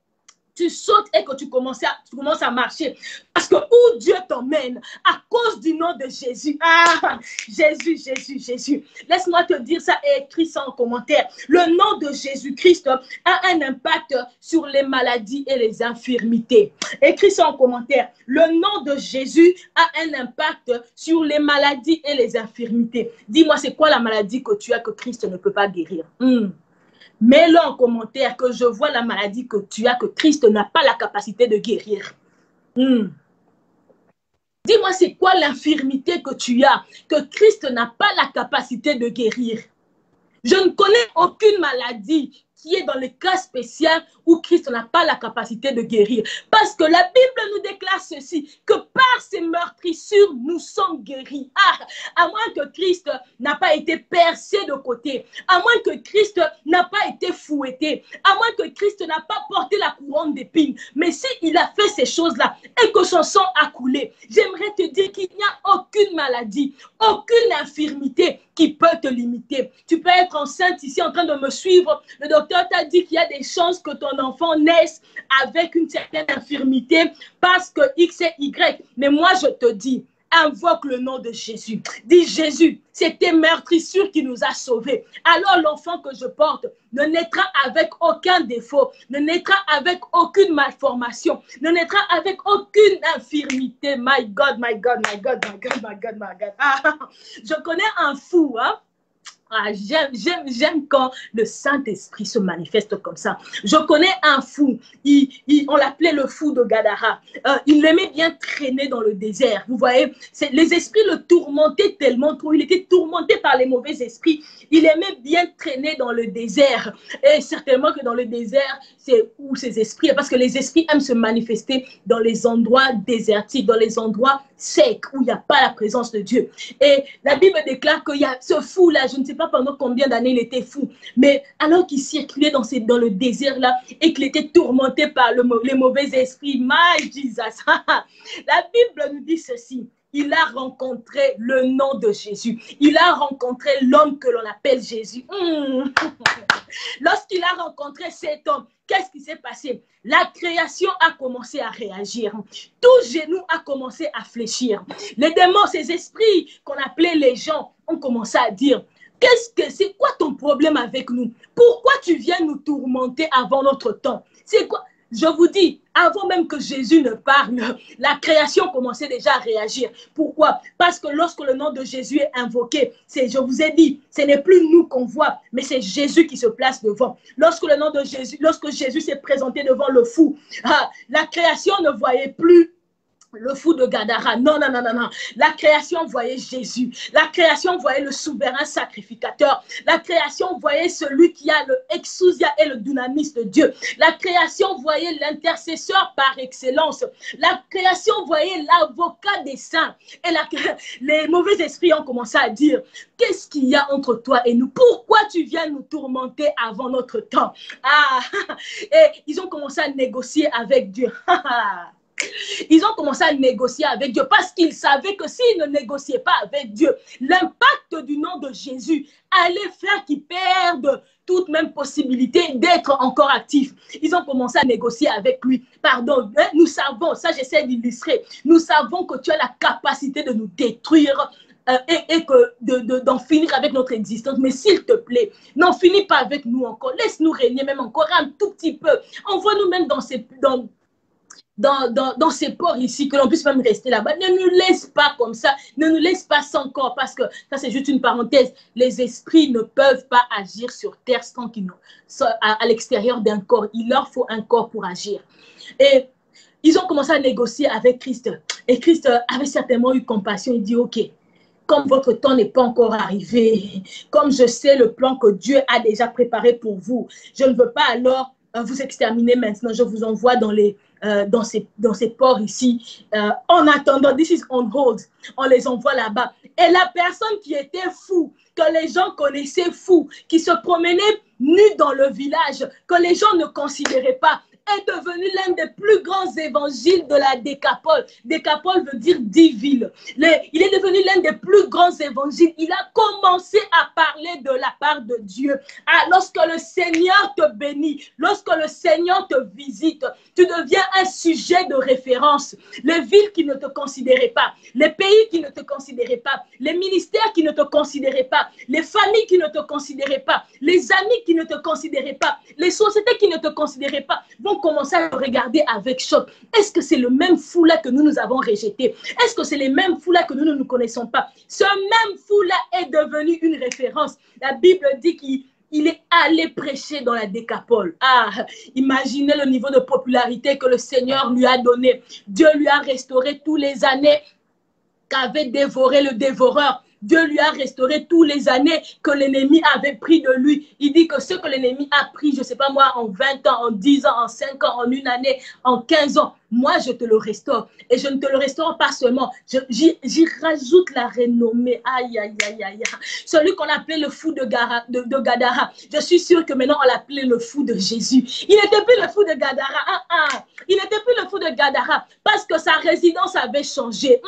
tu sautes et que tu commences à marcher. Parce que où Dieu t'emmène, à cause du nom de Jésus. Ah, Jésus, Jésus, Jésus. Laisse-moi te dire ça et écris ça en commentaire. Le nom de Jésus-Christ a un impact sur les maladies et les infirmités. Écris ça en commentaire. Le nom de Jésus a un impact sur les maladies et les infirmités. Dis-moi, c'est quoi la maladie que tu as que Christ ne peut pas guérir? Mets-le en commentaire que je vois la maladie que tu as, que Christ n'a pas la capacité de guérir. Dis-moi, c'est quoi l'infirmité que tu as, que Christ n'a pas la capacité de guérir? Je ne connais aucune maladie qui est dans le cas spécial où Christ n'a pas la capacité de guérir. Parce que la Bible nous déclare ceci, que par ses meurtrissures, nous sommes guéris. Ah, à moins que Christ n'a pas été percé de côté, à moins que Christ n'a pas été fouetté, à moins que Christ n'a pas porté la couronne d'épines. Mais s'il a fait ces choses-là et que son sang a coulé, j'aimerais te dire qu'il n'y a aucune maladie, aucune infirmité qui peut te limiter. Tu peux être enceinte ici en train de me suivre. Le docteur t'a dit qu'il y a des chances que ton enfant naisse avec une certaine infirmité parce que X et Y. Mais moi, je te dis, invoque le nom de Jésus. Dis Jésus, c'est tes meurtrissures qui nous a sauvés. Alors l'enfant que je porte ne naîtra avec aucun défaut, ne naîtra avec aucune malformation, ne naîtra avec aucune infirmité. My God, my God, my God, my God, my God, my God. Ah, je connais un fou, hein? Ah, j'aime quand le Saint-Esprit se manifeste comme ça. Je connais un fou, on l'appelait le fou de Gadara. Il aimait bien traîner dans le désert. Vous voyez, les esprits le tourmentaient tellement trop. Il était tourmenté par les mauvais esprits. Il aimait bien traîner dans le désert. Et certainement que dans le désert, c'est où ces esprits, parce que les esprits aiment se manifester dans les endroits désertiques, dans les endroits secs, où il n'y a pas la présence de Dieu. Et la Bible déclare qu'il y a ce fou-là, je ne sais pas pendant combien d'années il était fou, mais alors qu'il circulait dans le désert-là et qu'il était tourmenté par les mauvais esprits, my Jesus, la Bible nous dit ceci, il a rencontré le nom de Jésus. Il a rencontré l'homme que l'on appelle Jésus. Lorsqu'il a rencontré cet homme, qu'est-ce qui s'est passé? La création a commencé à réagir. Tout genou a commencé à fléchir. Les démons, ces esprits qu'on appelait les gens, ont commencé à dire, c'est quoi ton problème avec nous? Pourquoi tu viens nous tourmenter avant notre temps? C'est quoi? Je vous dis, avant même que Jésus ne parle, la création commençait déjà à réagir. Pourquoi? Parce que lorsque le nom de Jésus est invoqué, je vous ai dit, ce n'est plus nous qu'on voit, mais c'est Jésus qui se place devant. Lorsque le nom de Jésus, lorsque Jésus s'est présenté devant le fou, la création ne voyait plus le fou de Gadara. Non, non, non, non, non. La création voyait Jésus. La création voyait le souverain sacrificateur. La création voyait celui qui a le exousia et le dynamis de Dieu. La création voyait l'intercesseur par excellence. La création voyait l'avocat des saints. Et les mauvais esprits ont commencé à dire, qu'est-ce qu'il y a entre toi et nous? Pourquoi tu viens nous tourmenter avant notre temps? Et ils ont commencé à négocier avec Dieu. Ils ont commencé à négocier avec Dieu parce qu'ils savaient que s'ils ne négociaient pas avec Dieu, l'impact du nom de Jésus allait faire qu'ils perdent toute même possibilité d'être encore actifs. Ils ont commencé à négocier avec lui. Pardon, nous savons, ça j'essaie d'illustrer, nous savons que tu as la capacité de nous détruire et d'en finir avec notre existence. Mais s'il te plaît, n'en finis pas avec nous encore. Laisse-nous régner même encore un tout petit peu. Envoie-nous même dans ces ports ici, que l'on puisse même rester là-bas. Ne nous laisse pas comme ça, ne nous laisse pas sans corps, parce que ça c'est juste une parenthèse, les esprits ne peuvent pas agir sur terre sans qu'ils soient à l'extérieur d'un corps. Il leur faut un corps pour agir. Et ils ont commencé à négocier avec Christ, et Christ avait certainement eu compassion. Il dit, ok, comme votre temps n'est pas encore arrivé, comme je sais le plan que Dieu a déjà préparé pour vous, je ne veux pas alors vous exterminer maintenant, je vous envoie dans ces ports ici. En attendant, this is on hold, on les envoie là-bas. Et la personne qui était fou, que les gens connaissaient fou, qui se promenait nu dans le village, que les gens ne considéraient pas, est devenu l'un des plus grands évangiles de la Décapole. Décapole veut dire 10 villes. Il est devenu l'un des plus grands évangiles. Il a commencé à parler de la part de Dieu. Lorsque le Seigneur te bénit, lorsque le Seigneur te visite, tu deviens un sujet de référence. Les villes qui ne te considéraient pas, les pays qui ne te considéraient pas, les ministères qui ne te considéraient pas, les familles qui ne te considéraient pas, les amis qui ne te considéraient pas, les sociétés qui ne te considéraient pas, vont commencer à regarder avec choc. Est-ce que c'est le même fou-là que nous avons rejeté? Est-ce que c'est les mêmes fous-là que nous ne nous connaissons pas? Ce même fou-là est devenu une référence. La Bible dit qu'il est allé prêcher dans la Décapole. Imaginez le niveau de popularité que le Seigneur lui a donné. Dieu lui a restauré tous les années qu'avait dévoré le dévoreur. Dieu lui a restauré tous les années que l'ennemi avait pris de lui. Il dit que ce que l'ennemi a pris, je ne sais pas moi, en 20 ans, en 10 ans, en 5 ans, en une année, en 15 ans, moi je te le restaure. Et je ne te le restaure pas seulement, j'y rajoute la renommée. Aïe, aïe, aïe, aïe. Celui qu'on appelait le fou de Gadara, je suis sûre que maintenant on l'appelait le fou de Jésus. Il n'était plus le fou de Gadara. Il n'était plus le fou de Gadara parce que sa résidence avait changé.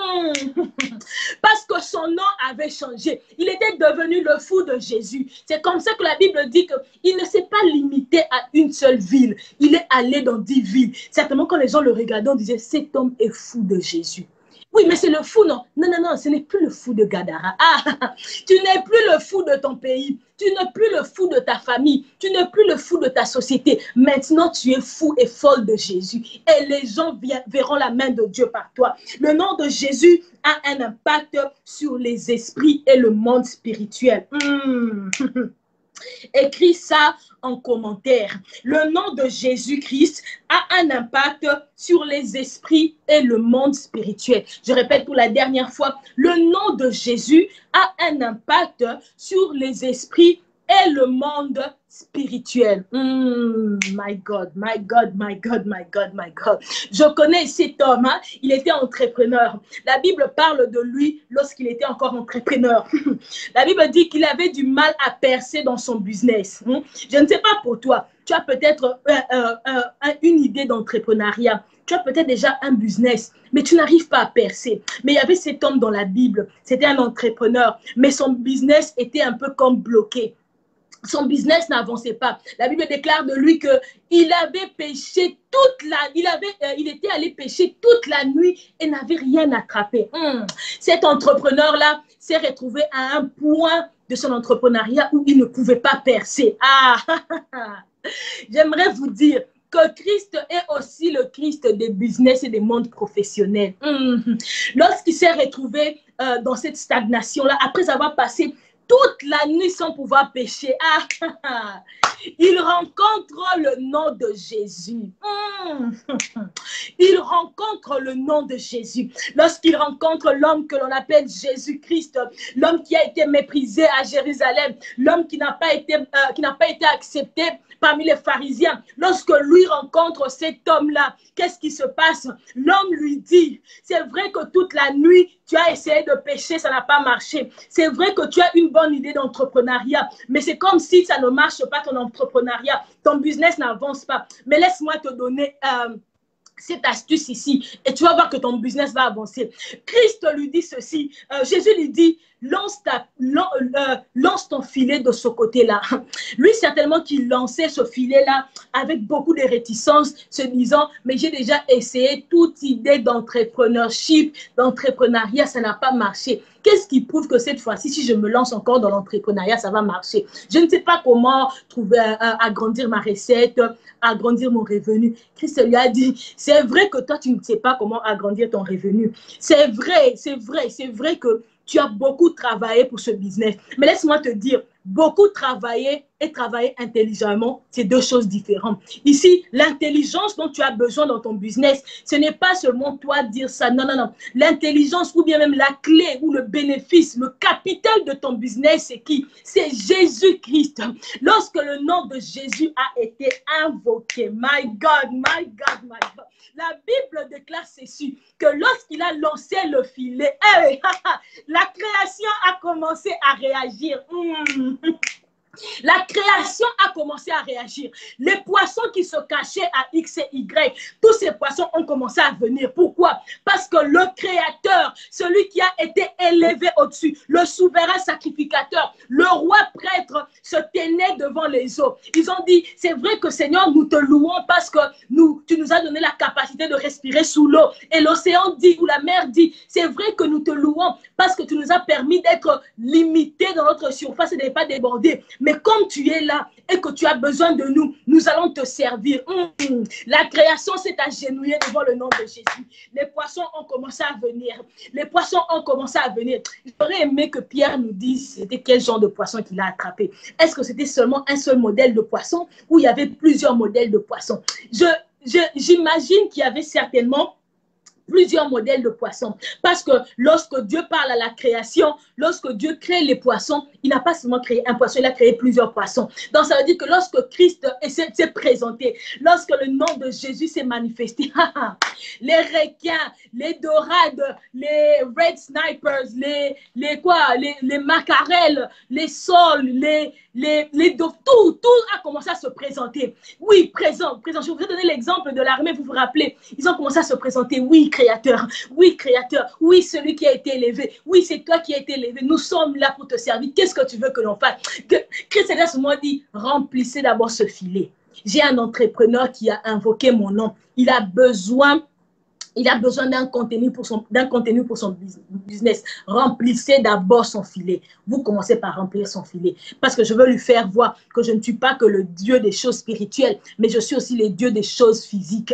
Parce que son nom avait changé. Il était devenu le fou de Jésus. C'est comme ça que la Bible dit qu'il ne s'est pas limité à une seule ville. Il est allé dans 10 villes. Certainement quand les gens le regardaient, on disait cet homme est fou de Jésus. Oui, mais c'est le fou, non? Non, non, non, ce n'est plus le fou de Gadara. Tu n'es plus le fou de ton pays. Tu n'es plus le fou de ta famille. Tu n'es plus le fou de ta société. Maintenant, tu es fou et folle de Jésus. Et les gens verront la main de Dieu par toi. Le nom de Jésus a un impact sur les esprits et le monde spirituel. Écris ça en commentaire. Le nom de Jésus-Christ a un impact sur les esprits et le monde spirituel. Je répète pour la dernière fois, le nom de Jésus a un impact sur les esprits et le monde spirituel. My God, my God, my God, my God, my God. Je connais cet homme, il était entrepreneur. La Bible parle de lui lorsqu'il était encore entrepreneur. La Bible dit qu'il avait du mal à percer dans son business. Je ne sais pas pour toi, tu as peut-être une idée d'entrepreneuriat. tu as peut-être déjà un business, mais tu n'arrives pas à percer. Mais il y avait cet homme dans la Bible, c'était un entrepreneur, mais son business était un peu comme bloqué. Son business n'avançait pas. La Bible déclare de lui qu'il avait péché toute la nuit. Il était allé pêcher toute la nuit et n'avait rien attrapé. Cet entrepreneur-là s'est retrouvé à un point de son entrepreneuriat où il ne pouvait pas percer. J'aimerais vous dire que Christ est aussi le Christ des business et des mondes professionnels. Lorsqu'il s'est retrouvé dans cette stagnation-là, après avoir passé toute la nuit sans pouvoir pécher, il rencontre le nom de Jésus. Il rencontre le nom de Jésus. Lorsqu'il rencontre l'homme que l'on appelle Jésus-Christ, l'homme qui a été méprisé à Jérusalem, l'homme qui n'a pas été accepté parmi les pharisiens, lorsque lui rencontre cet homme-là, qu'est-ce qui se passe? L'homme lui dit, c'est vrai que toute la nuit, tu as essayé de pécher, ça n'a pas marché. C'est vrai que tu as une bonne idée d'entrepreneuriat, mais c'est comme si ça ne marche pas ton entrepreneuriat, ton business n'avance pas. Mais laisse-moi te donner cette astuce ici et tu vas voir que ton business va avancer. Christ lui dit ceci, Jésus lui dit, lance ton filet de ce côté-là. Lui, certainement qu'il lançait ce filet-là avec beaucoup de réticence, se disant, mais j'ai déjà essayé toute idée d'entrepreneurship, d'entrepreneuriat, ça n'a pas marché. Qu'est-ce qui prouve que cette fois-ci, si je me lance encore dans l'entrepreneuriat, ça va marcher? Je ne sais pas comment agrandir ma recette, agrandir mon revenu. Christ lui a dit, c'est vrai que toi, tu ne sais pas comment agrandir ton revenu. C'est vrai que tu as beaucoup travaillé pour ce business. Mais laisse-moi te dire, beaucoup travailler et travailler intelligemment, c'est deux choses différentes. Ici, l'intelligence dont tu as besoin dans ton business, ce n'est pas seulement toi dire ça. Non, non, non. L'intelligence ou bien même la clé ou le bénéfice, le capital de ton business, c'est qui? C'est Jésus-Christ. Lorsque le nom de Jésus a été invoqué, my God, my God, my God. La Bible déclare ceci, que lorsqu'il a lancé le filet, la création a commencé à réagir. La création a commencé à réagir. Les poissons qui se cachaient à X et Y, tous ces poissons ont commencé à venir. Pourquoi? Parce que le Créateur, celui qui a été élevé au-dessus, le souverain sacrificateur, le roi prêtre se tenait devant les eaux. Ils ont dit, c'est vrai que Seigneur, nous te louons parce que tu nous as donné la capacité de respirer sous l'eau. Et l'océan dit, ou la mer dit, c'est vrai que nous te louons parce que tu nous as permis d'être limités dans notre surface et de ne pas déborder. Mais comme tu es là et que tu as besoin de nous, nous allons te servir. La création s'est agenouillée devant le nom de Jésus. Les poissons ont commencé à venir. Les poissons ont commencé à venir. J'aurais aimé que Pierre nous dise c'était quel genre de poisson qu'il a attrapé. Est-ce que c'était seulement un seul modèle de poisson ou il y avait plusieurs modèles de poissons? J'imagine qu'il y avait certainement plusieurs modèles de poissons. Parce que lorsque Dieu parle à la création, lorsque Dieu crée les poissons, il n'a pas seulement créé un poisson, il a créé plusieurs poissons. Donc ça veut dire que lorsque Christ s'est présenté, lorsque le nom de Jésus s'est manifesté, les requins, les dorades, les red snipers, les macarelles, les sols, tout a commencé à se présenter. Oui, présent. Je vous ai donné l'exemple de l'armée, vous vous rappelez. Ils ont commencé à se présenter. Oui, Créateur. Oui, celui qui a été élevé. Oui, c'est toi qui as été élevé. Nous sommes là pour te servir. Qu'est-ce que tu veux que l'on fasse? Christ a ce moment dit, remplissez d'abord ce filet. J'ai un entrepreneur qui a invoqué mon nom. Il a besoin d'un contenu pour son business. Remplissez d'abord son filet. Vous commencez par remplir son filet. Parce que je veux lui faire voir que je ne suis pas que le Dieu des choses spirituelles, mais je suis aussi le Dieu des choses physiques.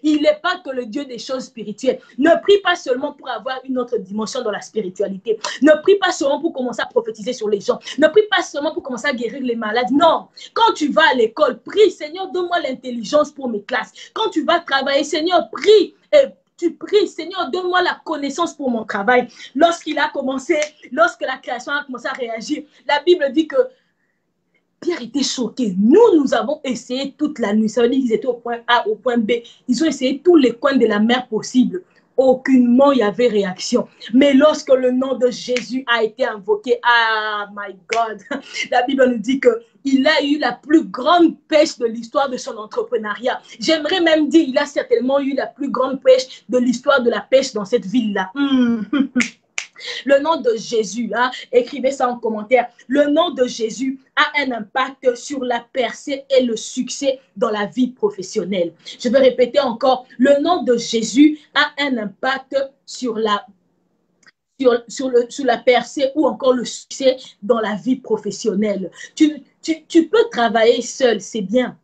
Il n'est pas que le Dieu des choses spirituelles. Ne prie pas seulement pour avoir une autre dimension dans la spiritualité. Ne prie pas seulement pour commencer à prophétiser sur les gens. Ne prie pas seulement pour commencer à guérir les malades. Non. Quand tu vas à l'école, prie, Seigneur, donne-moi l'intelligence pour mes classes. Quand tu vas travailler, Seigneur, prie. Et tu pries, Seigneur, donne-moi la connaissance pour mon travail. Lorsque la création a commencé à réagir, la Bible dit que Pierre était choqué. Nous avons essayé toute la nuit. Ça veut dire qu'ils étaient au point A, au point B. Ils ont essayé tous les coins de la mer possibles. aucunement il y avait réaction. Mais lorsque le nom de Jésus a été invoqué, ah my God, la Bible nous dit qu'il a eu la plus grande pêche de l'histoire de son entrepreneuriat. J'aimerais même dire qu'il a certainement eu la plus grande pêche de l'histoire de la pêche dans cette ville-là. Le nom de Jésus, hein, écrivez ça en commentaire. Le nom de Jésus a un impact sur la percée et le succès dans la vie professionnelle. Je vais répéter encore. Le nom de Jésus a un impact sur la percée ou encore le succès dans la vie professionnelle. Tu peux travailler seul, c'est bien.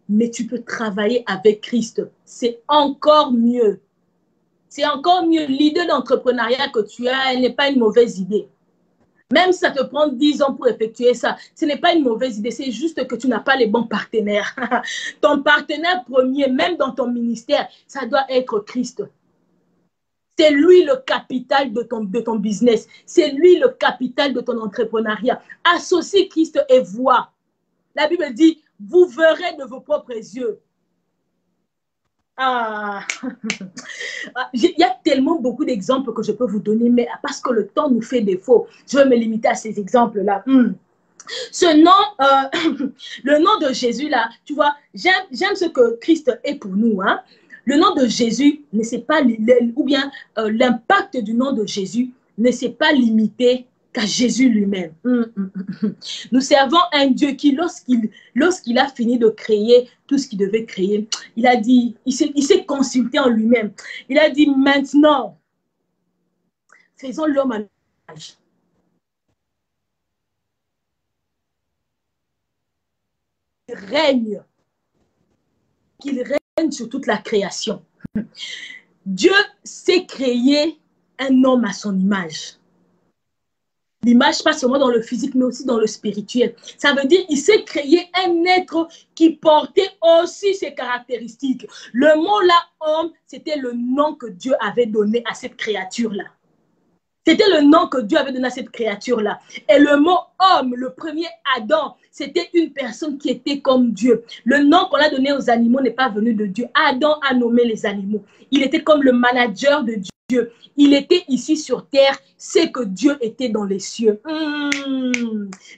Mais tu peux travailler avec Christ. C'est encore mieux. C'est encore mieux. L'idée d'entrepreneuriat que tu as, elle n'est pas une mauvaise idée. Même si ça te prend 10 ans pour effectuer ça, ce n'est pas une mauvaise idée. C'est juste que tu n'as pas les bons partenaires. Ton partenaire premier, même dans ton ministère, ça doit être Christ. C'est lui le capital de ton business. C'est lui le capital de ton entrepreneuriat. Associe Christ et vois. La Bible dit, vous verrez de vos propres yeux. Ah, il y a tellement beaucoup d'exemples que je peux vous donner, mais parce que le temps nous fait défaut, je vais me limiter à ces exemples-là. Ce nom, le nom de Jésus là, tu vois, j'aime ce que Christ est pour nous. Hein. Le nom de Jésus ne s'est pas, ou bien l'impact du nom de Jésus ne s'est pas limité qu'à Jésus lui-même. Nous servons un Dieu qui, lorsqu'il a fini de créer tout ce qu'il devait créer, il a dit, il s'est consulté en lui-même. Il a dit, maintenant, faisons l'homme à notre image. Qu'il règne sur toute la création. Dieu s'est créé un homme à son image. L'image, pas seulement dans le physique, mais aussi dans le spirituel. Ça veut dire qu'il s'est créé un être qui portait aussi ses caractéristiques. Le mot là, homme, c'était le nom que Dieu avait donné à cette créature-là. C'était le nom que Dieu avait donné à cette créature-là. Et le mot homme, le premier Adam, c'était une personne qui était comme Dieu. Le nom qu'on a donné aux animaux n'est pas venu de Dieu. Adam a nommé les animaux. Il était comme le manager de Dieu. Il était ici sur terre, c'est que Dieu était dans les cieux.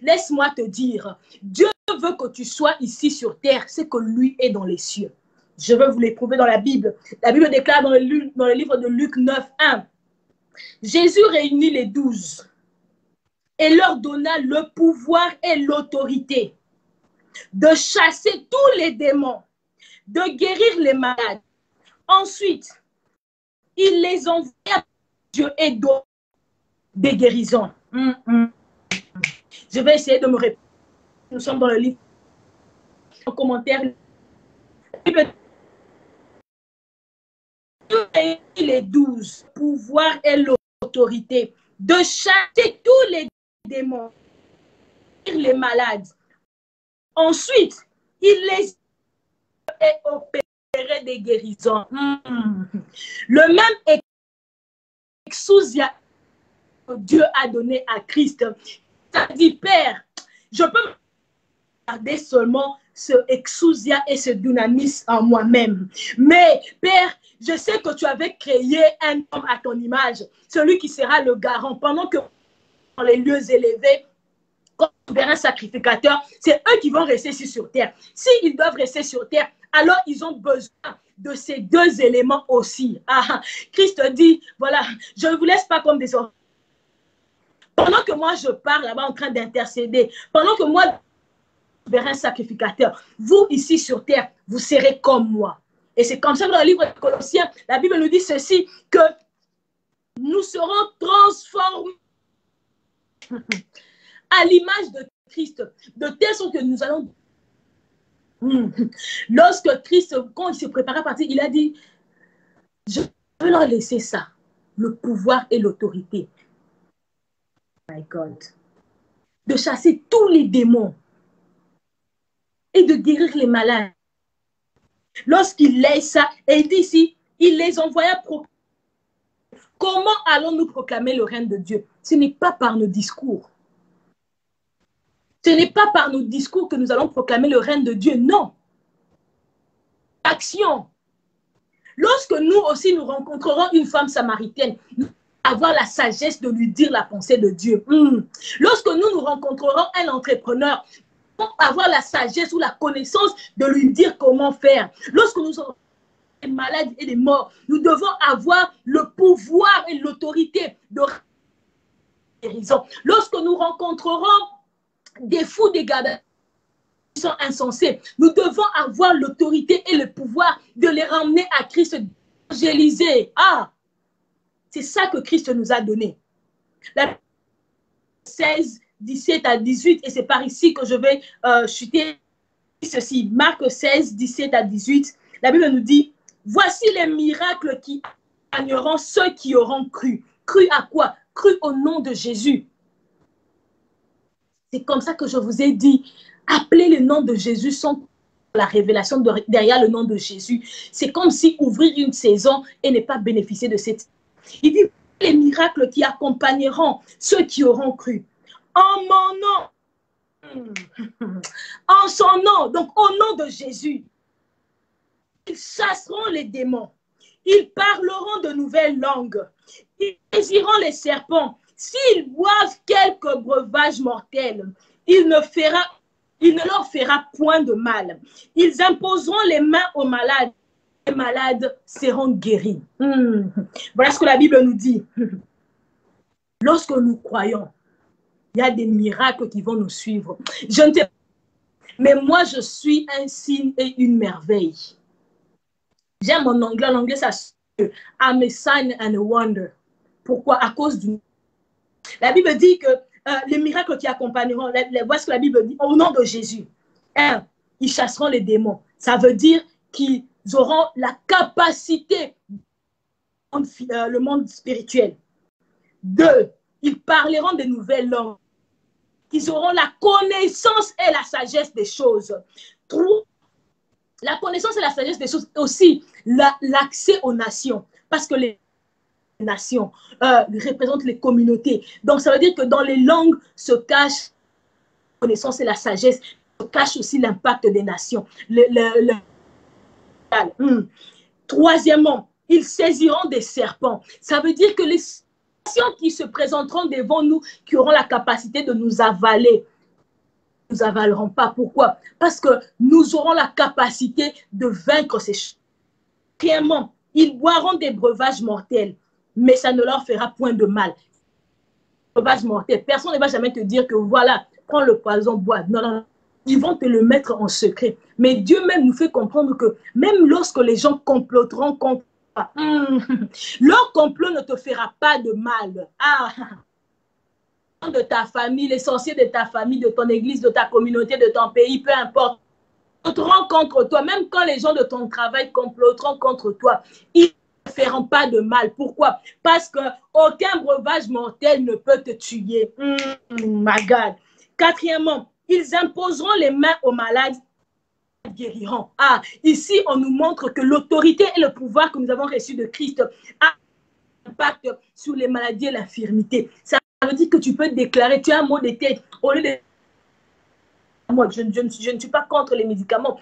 Laisse-moi te dire, Dieu veut que tu sois ici sur terre, c'est que lui est dans les cieux. Je veux vous l'éprouver dans la Bible. La Bible déclare dans le livre de Luc 9:1. Jésus réunit les 12 et leur donna le pouvoir et l'autorité de chasser tous les démons, de guérir les malades. Ensuite, il les envoya à Dieu et d'autres des guérisons. Je vais essayer de me répéter. Nous sommes dans le livre. En commentaire, les 12, pouvoir et l'autorité de chasser tous les démons, les malades. Ensuite, il les opérait des guérisons. Le même exousia que Dieu a donné à Christ. Ça dit, Père, je peux garder seulement ce exousia et ce dynamisme en moi-même. Mais, Père, je sais que tu avais créé un homme à ton image, celui qui sera le garant. Pendant que dans les lieux élevés, quand on verra un sacrificateur, c'est eux qui vont rester sur terre. S'ils doivent rester sur terre, alors ils ont besoin de ces deux éléments aussi. Ah, Christ dit, voilà, je ne vous laisse pas comme des enfants. Pendant que moi je pars là-bas en train d'intercéder, pendant que moi je verrai un sacrificateur, vous ici sur terre, vous serez comme moi. Et c'est comme ça que dans le livre de Colossiens, la Bible nous dit ceci, que nous serons transformés à l'image de Christ, de telle sorte que nous allons... Lorsque Christ, quand il se préparait à partir, il a dit, je veux leur laisser ça, le pouvoir et l'autorité. My God. De chasser tous les démons et de guérir les malades. Lorsqu'il laisse ça, et il dit ici, il les envoya proclamer. Comment allons-nous proclamer le règne de Dieu? Ce n'est pas par nos discours. Ce n'est pas par nos discours que nous allons proclamer le règne de Dieu, non. Action. Lorsque nous aussi nous rencontrerons une femme samaritaine, nous avoir la sagesse de lui dire la pensée de Dieu. Lorsque nous rencontrerons un entrepreneur, avoir la sagesse ou la connaissance de lui dire comment faire. Lorsque nous aurons des malades et des morts, nous devons avoir le pouvoir et l'autorité de guérison. Lorsque nous rencontrerons des fous, des gars qui sont insensés, nous devons avoir l'autorité et le pouvoir de les ramener à Christ, d'évangéliser. C'est ça que Christ nous a donné. La 16, 17 à 18, et c'est par ici que je vais chuter ceci. Marc 16, 17 à 18, la Bible nous dit, voici les miracles qui accompagneront ceux qui auront cru. Cru à quoi? Cru au nom de Jésus. C'est comme ça que je vous ai dit, appelez le nom de Jésus sans la révélation derrière le nom de Jésus. C'est comme si ouvrir une saison et ne pas bénéficier de cette. Il dit, les miracles qui accompagneront ceux qui auront cru. En mon nom, en son nom, donc au nom de Jésus, ils chasseront les démons, ils parleront de nouvelles langues, ils saisiront les serpents. S'ils boivent quelques breuvages mortels, il ne leur fera point de mal. Ils imposeront les mains aux malades, les malades seront guéris. Voilà ce que la Bible nous dit. Lorsque nous croyons, il y a des miracles qui vont nous suivre. Je ne sais pas, mais moi, je suis un signe et une merveille. J'aime mon anglais. En anglais, ça se dit I'm a sign and a wonder. Pourquoi? À cause du... La Bible dit que les miracles qui accompagneront, voici ce que la Bible dit, au nom de Jésus. Ils chasseront les démons. Ça veut dire qu'ils auront la capacité le monde spirituel. 2, ils parleront de nouvelles langues. Ils auront la connaissance et la sagesse des choses. 3, la connaissance et la sagesse des choses, aussi l'accès aux nations. Parce que les nations représentent les communautés. Donc, ça veut dire que dans les langues se cache la connaissance et la sagesse, se cache aussi l'impact des nations. Troisièmement, ils saisiront des serpents. Ça veut dire que les nations qui se présenteront devant nous, qui auront la capacité de nous avaler, ne nous avaleront pas. Pourquoi? Parce que nous aurons la capacité de vaincre ces choses. Quatrièmement, ils boiront des breuvages mortels, mais ça ne leur fera point de mal. Breuvage mortel. Personne ne va jamais te dire que voilà, prends le poison, bois. Non, non, ils vont te le mettre en secret. Mais Dieu même nous fait comprendre que même lorsque les gens comploteront contre toi, leur complot ne te fera pas de mal. De ta famille, les sorciers de ta famille, de ton église, de ta communauté, de ton pays, peu importe, comploteront contre toi. Même quand les gens de ton travail comploteront contre toi, ils ne feront pas de mal. Pourquoi? Parce qu'aucun breuvage mortel ne peut te tuer. My God. Quatrièmement, ils imposeront les mains aux malades, ils guériront. Ici, on nous montre que l'autorité et le pouvoir que nous avons reçu de Christ a un impact sur les maladies et l'infirmité. Ça veut dire que tu peux déclarer, tu as un mot de tête, au lieu de... Moi, je ne suis pas contre les médicaments.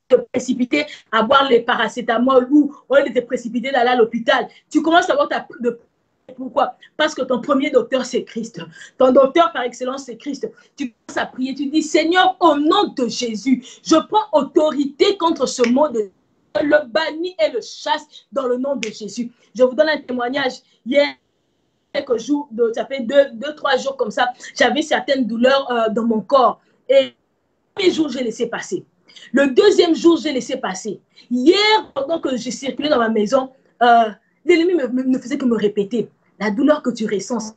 Te précipiter à boire les paracétamol ou au lieu de te précipiter d'aller à l'hôpital, tu commences à avoir Pourquoi? Parce que ton premier docteur, c'est Christ. Ton docteur par excellence, c'est Christ. Tu commences à prier, tu dis, Seigneur, au nom de Jésus, je prends autorité contre ce mot de le bannis et le chasse dans le nom de Jésus. Je vous donne un témoignage. Hier, quelques jours, ça fait 2-3 jours comme ça, j'avais certaines douleurs dans mon corps. Et le premier jour, j'ai laissé passer. Le deuxième jour, j'ai laissé passer. Hier, pendant que je circulais dans ma maison, l'ennemi ne faisait que me répéter. La douleur que tu ressens,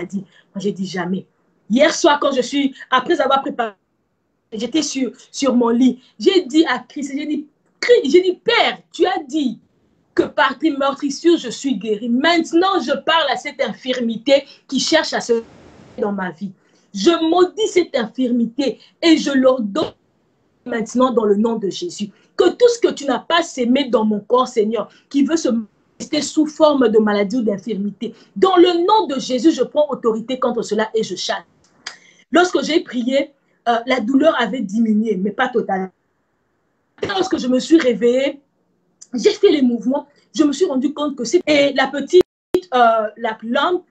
dit. Moi, j'ai dit jamais. Hier soir, quand après avoir préparé, j'étais sur mon lit. J'ai dit à Christ, j'ai dit, Père, tu as dit que par tes meurtrissures, je suis guéri. Maintenant, je parle à cette infirmité qui cherche à se dans ma vie. Je maudis cette infirmité et je l'ordonne maintenant dans le nom de Jésus. Que tout ce que tu n'as pas sémé dans mon corps, Seigneur, qui veut se manifester sous forme de maladie ou d'infirmité, dans le nom de Jésus, je prends autorité contre cela et je chasse. Lorsque j'ai prié, la douleur avait diminué, mais pas totalement. Lorsque je me suis réveillée, j'ai fait les mouvements, je me suis rendu compte que et la petite la lampe,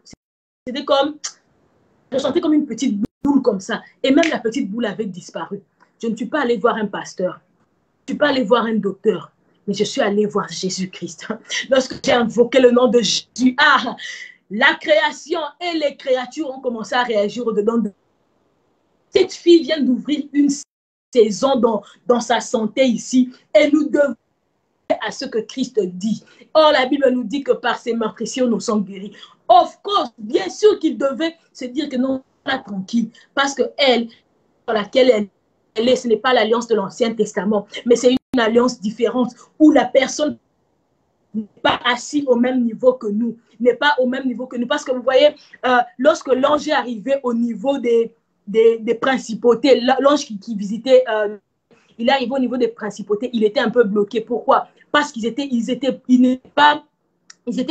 c'était comme, je sentais comme une petite boule comme ça. Et même la petite boule avait disparu. Je ne suis pas allée voir un pasteur. Je ne suis pas allée voir un docteur. Mais je suis allée voir Jésus-Christ. Lorsque j'ai invoqué le nom de Jésus, la création et les créatures ont commencé à réagir au-dedans de... Cette fille vient d'ouvrir une saison dans sa santé ici. Et nous devons à ce que Christ dit. Or, la Bible nous dit que par ses meurtrissures, nous sommes guéris. Of course, bien sûr qu'il devait se dire que non, pas tranquille. Parce que elle, dans laquelle elle est, ce n'est pas l'alliance de l'Ancien Testament, mais c'est une alliance différente où la personne n'est pas assise au même niveau que nous, n'est pas au même niveau que nous. Parce que vous voyez, lorsque l'ange est arrivé au niveau des principautés, l'ange qui visitait, il est arrivé au niveau des principautés, il était un peu bloqué. Pourquoi? Parce qu'ils étaient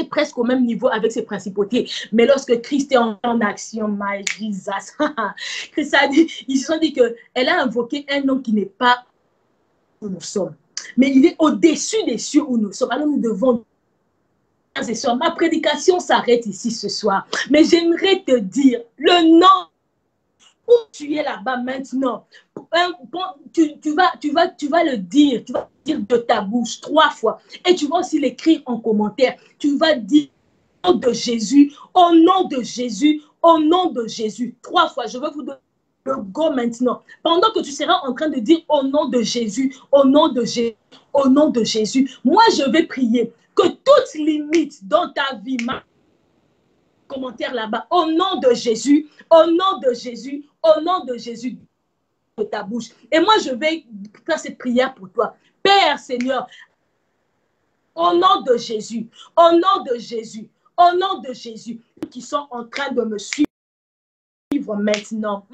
presque au même niveau avec ces principautés. Mais lorsque Christ est en action, my Jesus, Christ a dit, ils se sont dit qu'elle a invoqué un nom qui n'est pas où nous sommes. Mais il est au-dessus des cieux où nous sommes. Alors nous devons... Ma prédication s'arrête ici ce soir. Mais j'aimerais te dire, le nom où tu es là-bas maintenant, tu vas le dire, tu vas dire de ta bouche 3 fois. Et tu vas aussi l'écrire en commentaire. Tu vas dire au nom de Jésus, au nom de Jésus, au nom de Jésus. 3 fois. Je veux vous donner le go maintenant. Pendant que tu seras en train de dire au nom de Jésus, au nom de Jésus, au nom de Jésus, moi je vais prier que toute limite dans ta vie, commentaire là-bas, au nom de Jésus, au nom de Jésus, au nom de Jésus, de ta bouche. Et moi, je vais faire cette prière pour toi. Père Seigneur, au nom de Jésus, au nom de Jésus, au nom de Jésus, qui sont en train de me suivre maintenant.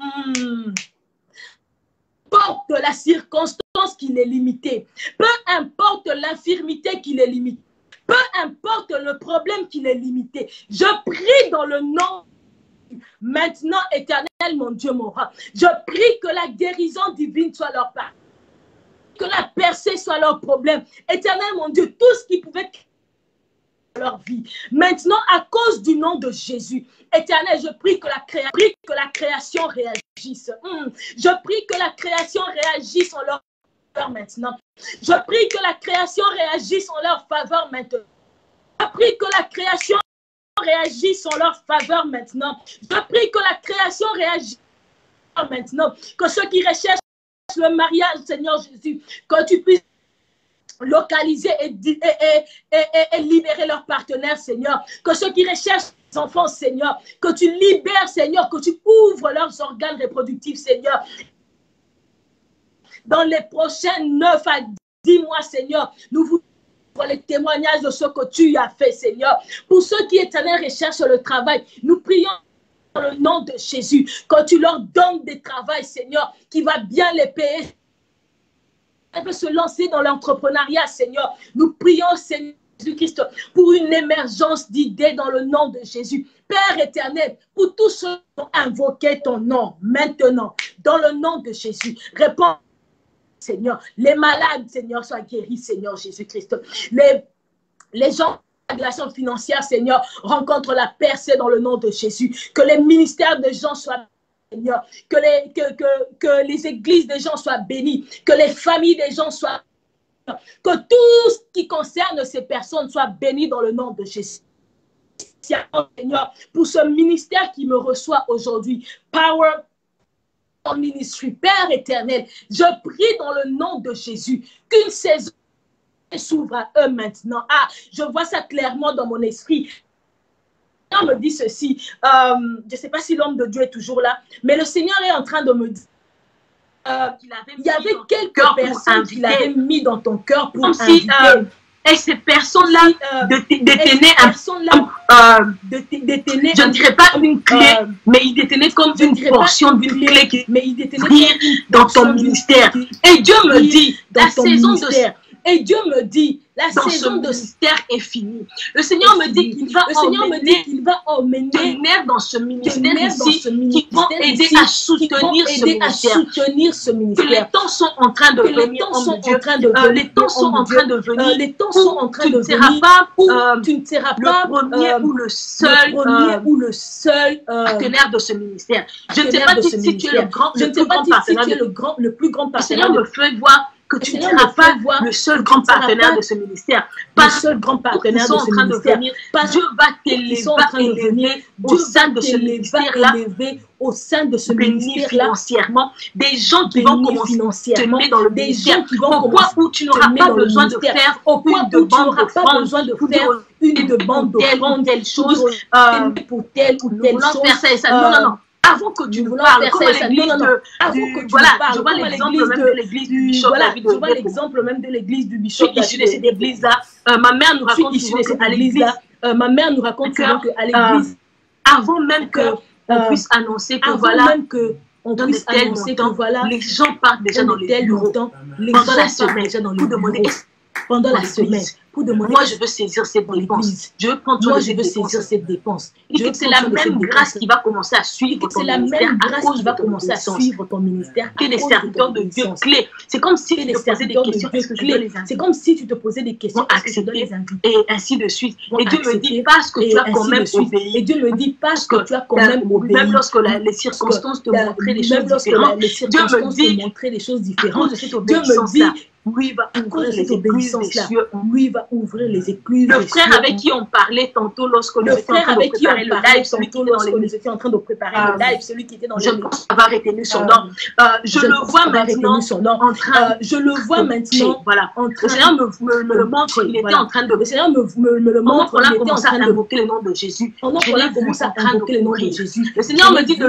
Peu importe la circonstance qui est limitée, peu importe l'infirmité qui est limitée, peu importe le problème qui est limité, je prie dans le nom maintenant, éternel, mon Dieu, mon roi. Je prie que la guérison divine soit leur part, que la percée soit leur problème. Éternel, mon Dieu, tout ce qui pouvait leur vie. Maintenant, à cause du nom de Jésus, éternel, je prie que la création réagisse. Je prie que la création réagisse en leur maintenant. Je prie que la création réagisse en leur faveur maintenant. Je prie que la création réagisse en leur faveur maintenant. Je prie que la création réagisse maintenant. Que ceux qui recherchent le mariage, Seigneur Jésus, que tu puisses localiser et libérer leurs partenaires, Seigneur. Que ceux qui recherchent des enfants, Seigneur, que tu libères, Seigneur, que tu ouvres leurs organes reproductifs, Seigneur. Dans les prochains 9 à 10 mois, Seigneur, nous vous donnons les témoignages de ce que tu as fait, Seigneur. Pour ceux qui, éternel, recherchent le travail, nous prions dans le nom de Jésus, que tu leur donnes des travails, Seigneur, qui va bien les payer. Elle peut se lancer dans l'entrepreneuriat, Seigneur. Nous prions, Seigneur Jésus-Christ, pour une émergence d'idées dans le nom de Jésus. Père éternel, pour tous ceux qui ont invoqué ton nom, maintenant, dans le nom de Jésus, réponds. Seigneur, les malades, Seigneur, soient guéris, Seigneur Jésus-Christ. Les gens en relation financière, Seigneur, rencontrent la percée dans le nom de Jésus. Que les ministères des gens soient, Seigneur, que les églises des gens soient bénies, que les familles des gens soient, que tout ce qui concerne ces personnes soit béni dans le nom de Jésus. Seigneur, pour ce ministère qui me reçoit aujourd'hui, Power Ministry, Père éternel, je prie dans le nom de Jésus qu'une saison s'ouvre à eux maintenant. Je vois ça clairement dans mon esprit. On me dit ceci, je ne sais pas si l'homme de Dieu est toujours là, mais le Seigneur est en train de me dire il y avait quelques personnes qu'il avait mis dans ton cœur pour inviter. Et ces personnes-là détenaient je ne dirais pas une clé, mais ils détenaient comme une portion d'une clé mais ils détenaient dans ton ministère. Et Dieu me dit, la saison de... Et Dieu me dit, dans ce ministère est finie. Le Seigneur me dit qu'il va emmener ténèbres dans ce ministère ici qui vont aider à soutenir ce ministère. Que les temps sont en train de venir, les temps sont en train de venir, tu ne seras pas le premier ou le seul partenaire de ce ministère. Je ne sais pas si tu es le plus grand partenaire. Le Seigneur me fait voir que tu ne seras pas le seul grand partenaire de ce ministère. Pas le seul grand partenaire de ce ministère. Dieu va t'élever au sein de ce ministère-là, au sein de ce ministère financièrement, des gens qui vont commencer à te mettre dans le ministère, au point où tu n'auras pas besoin de faire une demande d'offrande, telle chose, pour telle ou telle chose. Non. Avant que tu ne parles, comme l'église je vois l'exemple même de l'église du bishop David. Je vois l'exemple même de l'église du bishop David. Issu de cette église-là, ma mère nous raconte souvent qu'à l'église, qu'à l'église, avant même qu'on puisse annoncer que voilà, les gens partent déjà dans les bureaux pendant la semaine, pendant la semaine. Moi, je veux saisir cette dépense. Je veux prendre soin de cette dépense. C'est la même grâce qui va commencer à suivre ton ministère. Que les serviteurs de Dieu clés. C'est comme si tu te posais des questions. C'est comme si tu te posais des questions. Accepter et ainsi de suite. Et Dieu me dit parce que tu as quand même obéi. Et Dieu me dit parce que tu as quand même obéi. Même lorsque les circonstances te montraient des choses différentes. Dieu me dit lui va ouvrir les écluses des cieux. Lui va ouvrir les écluses des cieux. Le frère avec qui on parlait tantôt lorsque nous étions en train de préparer le live, celui qui était dans le live, je pense avoir retenu son nom. Je le vois maintenant en train. Voilà. Le Seigneur me le montre. Il était en train de. Le Seigneur me le montre. On a commencé à invoquer le nom de Jésus. On a commencé à invoquer le nom de Jésus. Le Seigneur me dit qu'il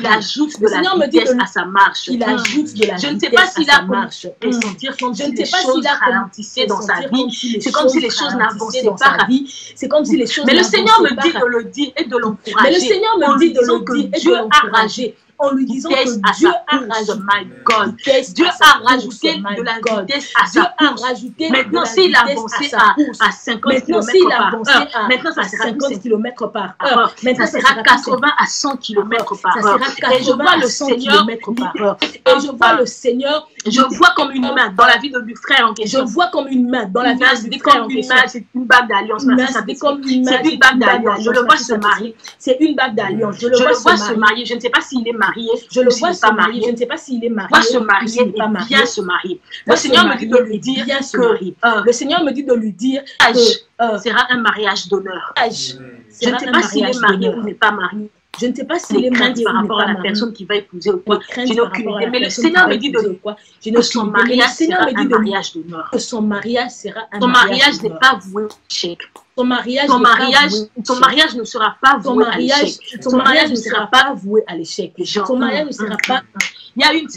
ajoute de la vitesse à sa marche. Il ajoute de la vitesse à sa marche. Je ne sais pas s'il a ressenti comme si les choses ralentissaient dans sa vie. C'est comme si les choses n'avançaient pas. C'est comme si les choses. Mais le Seigneur me dit de le dire et de l'encourager. Mais le Seigneur me dit de le dire et de l'encourager. En lui disant que Dieu a rajouté, Dieu a rajouté de la vitesse à sa course. Maintenant, s'il avançait à 50 km/h, maintenant ça sera 50 km par heure. Maintenant, ça sera 80 à 100 km par heure. Et je vois le Seigneur par heure. Et je vois le Seigneur. Je vois comme une main dans la vie du frère en question. Je vois comme une main dans la vie du frère en question. C'est une bague d'alliance. C'est une bague d'alliance. Je le vois se marier. C'est une bague d'alliance. Je le vois se marier. Je ne sais pas s'il est marié. Je le vois se marier. Je ne sais pas s'il est marié. Se marier et bien se marier. Le Seigneur me dit de lui dire que le Seigneur me dit de lui dire que sera un mariage d'honneur. Je ne sais pas s'il est marié ou n'est pas marié. Je ne sais pas s'il est marié par rapport à la personne qui va épouser ou quoi. Je n'ai aucune idée. Mais le Seigneur me dit de quoi. Son mariage sera un mariage d'honneur. Que son mariage sera un mariage d'honneur. Son mariage n'est pas voué au échec. Ton mariage ne sera pas voué à l'échec. Ton mariage ne sera pas voué à l'échec. Ton mariage ne sera pas. Il y a une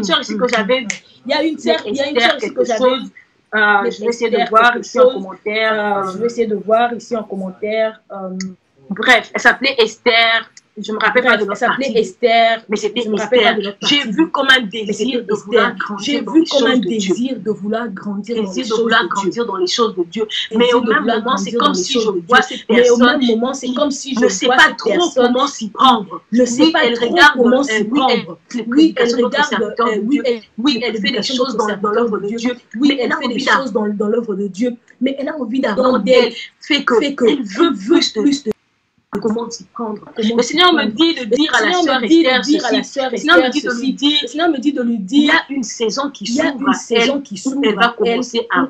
sœur ici que j'avais. Il y a une sœur ici que j'avais. Je vais essayer de voir ici en commentaire. Bref, elle s'appelait Esther. Je me rappelle pas de notre partie. Esther, mais c'était Esther. J'ai vu comme un désir de vouloir grandir dans les choses de Dieu. De vouloir grandir dans les choses de Dieu. Mais au même moment, c'est comme si je vois cette personne. Ne sait pas trop comment s'y prendre. Ne sait pas trop comment s'y prendre. Oui, elle regarde. Oui, elle fait des choses dans l'œuvre de Dieu. Oui, elle fait des choses dans l'œuvre de Dieu. Mais elle a envie d'avoir d'elle. Fait qu'elle veut plus de comment s'y prendre. Le Seigneur me dit de dire à la sœur Esther ceci. Le Seigneur me dit de lui dire il y a une saison qui s'ouvre. Elle va commencer à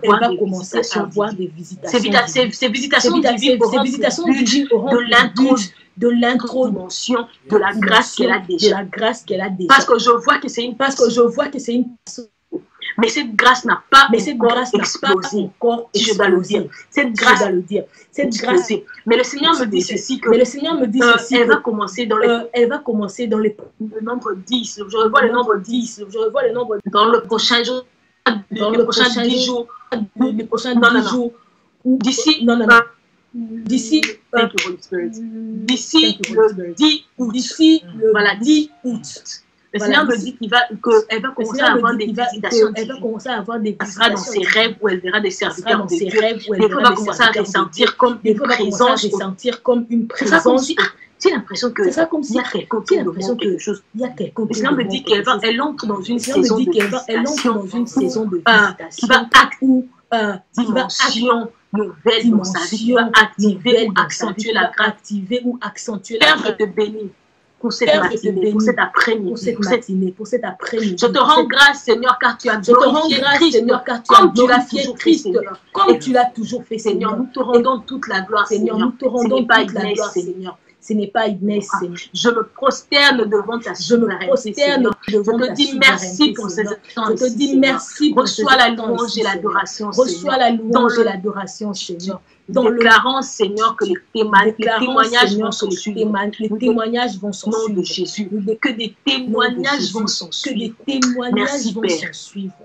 avoir des visitations. Ces visitations divines auront de l'introduction de la grâce qu'elle a déjà. Parce que je vois que c'est une personne. Mais cette grâce n'a pas explosé. Je dois le dire. Cette grâce. Mais le Seigneur me dit ceci que elle va commencer dans le nombre 10. Je revois le nombre 10. Dans le prochain jour. Dans le prochain 10 jours. D'ici. D'ici le 10 août. Voilà, 10 août. Le Seigneur me dit qu'elle va commencer à avoir des visitations. Elle va commencer à avoir des visitations. Elle sera dans ses rêves où elle verra des serviteurs de Dieu. Des fois, elle va commencer à ressentir comme une présence. J'ai l'impression que il y a quelqu'un qui demande quelque chose. Le Seigneur me dit qu'elle entre dans une saison de visitation qui va dimension nouvelle dans sa vie, qui va activer ou accentuer la grâce. Père, je te bénis pour cette matinée, pour cet après-midi, pour cet après-midi. Je te rends grâce, Seigneur, car tu as glorifié Christ, comme tu l'as fait, Christ, comme tu l'as toujours fait, Seigneur. Nous te rendons toute la gloire, Seigneur. Nous te rendons toute la gloire, Seigneur. Ce n'est pas Inès, Seigneur. Je me prosterne devant ta souveraineté. Je te dis merci pour ces temps. Je te dis merci pour reçois la louange et l'adoration, Seigneur. Reçois la louange et l'adoration, Seigneur. Déclarant, Seigneur, que les témoignages vont s'en suivre. Les témoignages vont s'en suivre. De Jésus. Que des témoignages vont s'en suivre. Que des témoignages vont s'en suivre.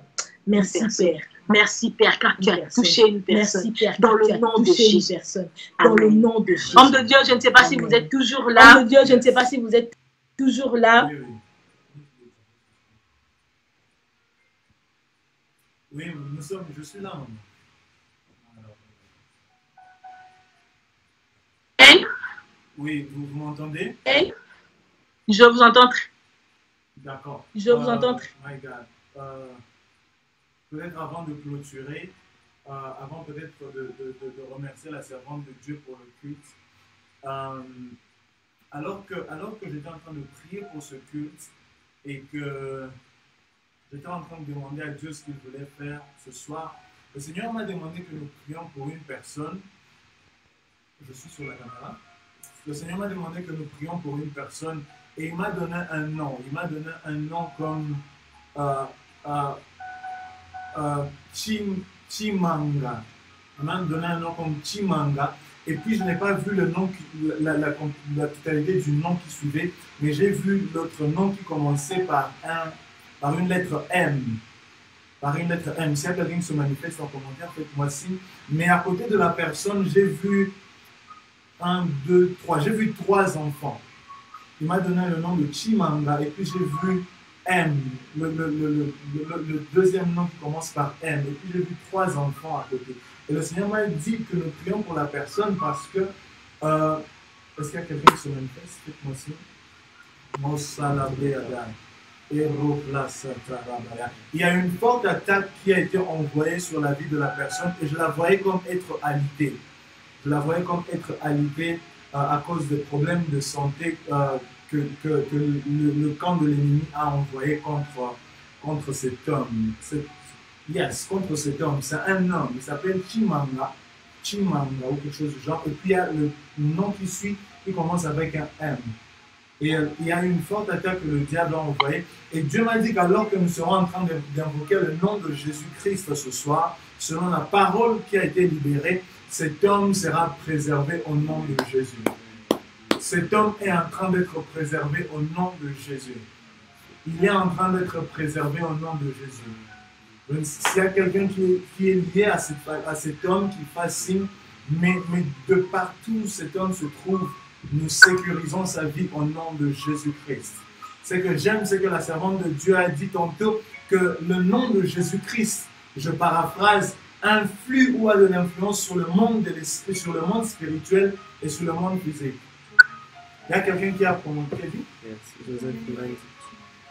Merci, Père. Merci, Père, car tu as touché une personne. Merci, Père, dans le nom de Jésus. Dans le nom de Jésus. Homme de Dieu, je ne sais pas si vous êtes toujours là. Homme de Dieu, je ne sais pas si vous êtes toujours là. Oui, je suis là. Hey? Oui, vous m'entendez? Hey? Je vous entends. D'accord. Je vous entends. My God. Peut-être avant de clôturer, avant peut-être de remercier la servante de Dieu pour le culte, alors que j'étais en train de prier pour ce culte et que j'étais en train de demander à Dieu ce qu'il voulait faire ce soir, le Seigneur m'a demandé que nous prions pour une personne. Je suis sur la caméra. Le Seigneur m'a demandé que nous prions pour une personne et il m'a donné un nom. Il m'a donné un nom comme Chimanga. On m'a donné un nom comme Chimanga. Et puis, je n'ai pas vu le nom, la totalité du nom qui suivait, mais j'ai vu l'autre nom qui commençait par une lettre M. Par une lettre M. Si quelqu'un se manifeste en commentaire, faites-moi signe. Mais à côté de la personne, j'ai vu 1, 2, 3. J'ai vu 3 enfants. Il m'a donné le nom de Chimanga. Et puis, j'ai vu M, le deuxième nom qui commence par M. Et puis j'ai vu 3 enfants à côté. Et le Seigneur m'a dit que nous prions pour la personne parce que... est-ce qu'il y a quelqu'un qui se manifeste? Faites-moi signe. Il y a une forte attaque qui a été envoyée sur la vie de la personne et je la voyais comme être alitée. Je la voyais comme être alitée à cause des problèmes de santé que le camp de l'ennemi a envoyé contre cet homme. Contre cet homme. C'est un homme, il s'appelle Chimanga ou quelque chose du genre. Et puis il y a le nom qui suit, qui commence avec un M. Et il y a une forte attaque que le diable a envoyée. Et Dieu m'a dit qu'alors que nous serons en train d'invoquer le nom de Jésus-Christ ce soir, selon la parole qui a été libérée, cet homme sera préservé au nom de Jésus. Cet homme est en train d'être préservé au nom de Jésus. Il est en train d'être préservé au nom de Jésus. S'il y a quelqu'un qui est lié à cet homme, qui fasse signe, mais de partout où cet homme se trouve, nous sécurisons sa vie au nom de Jésus-Christ. Ce que j'aime, c'est que la servante de Dieu a dit tantôt que le nom de Jésus-Christ, je paraphrase, influe ou a de l'influence sur le monde de l'esprit, sur le monde spirituel et sur le monde physique. Il y a quelqu'un qui a prononcé dit?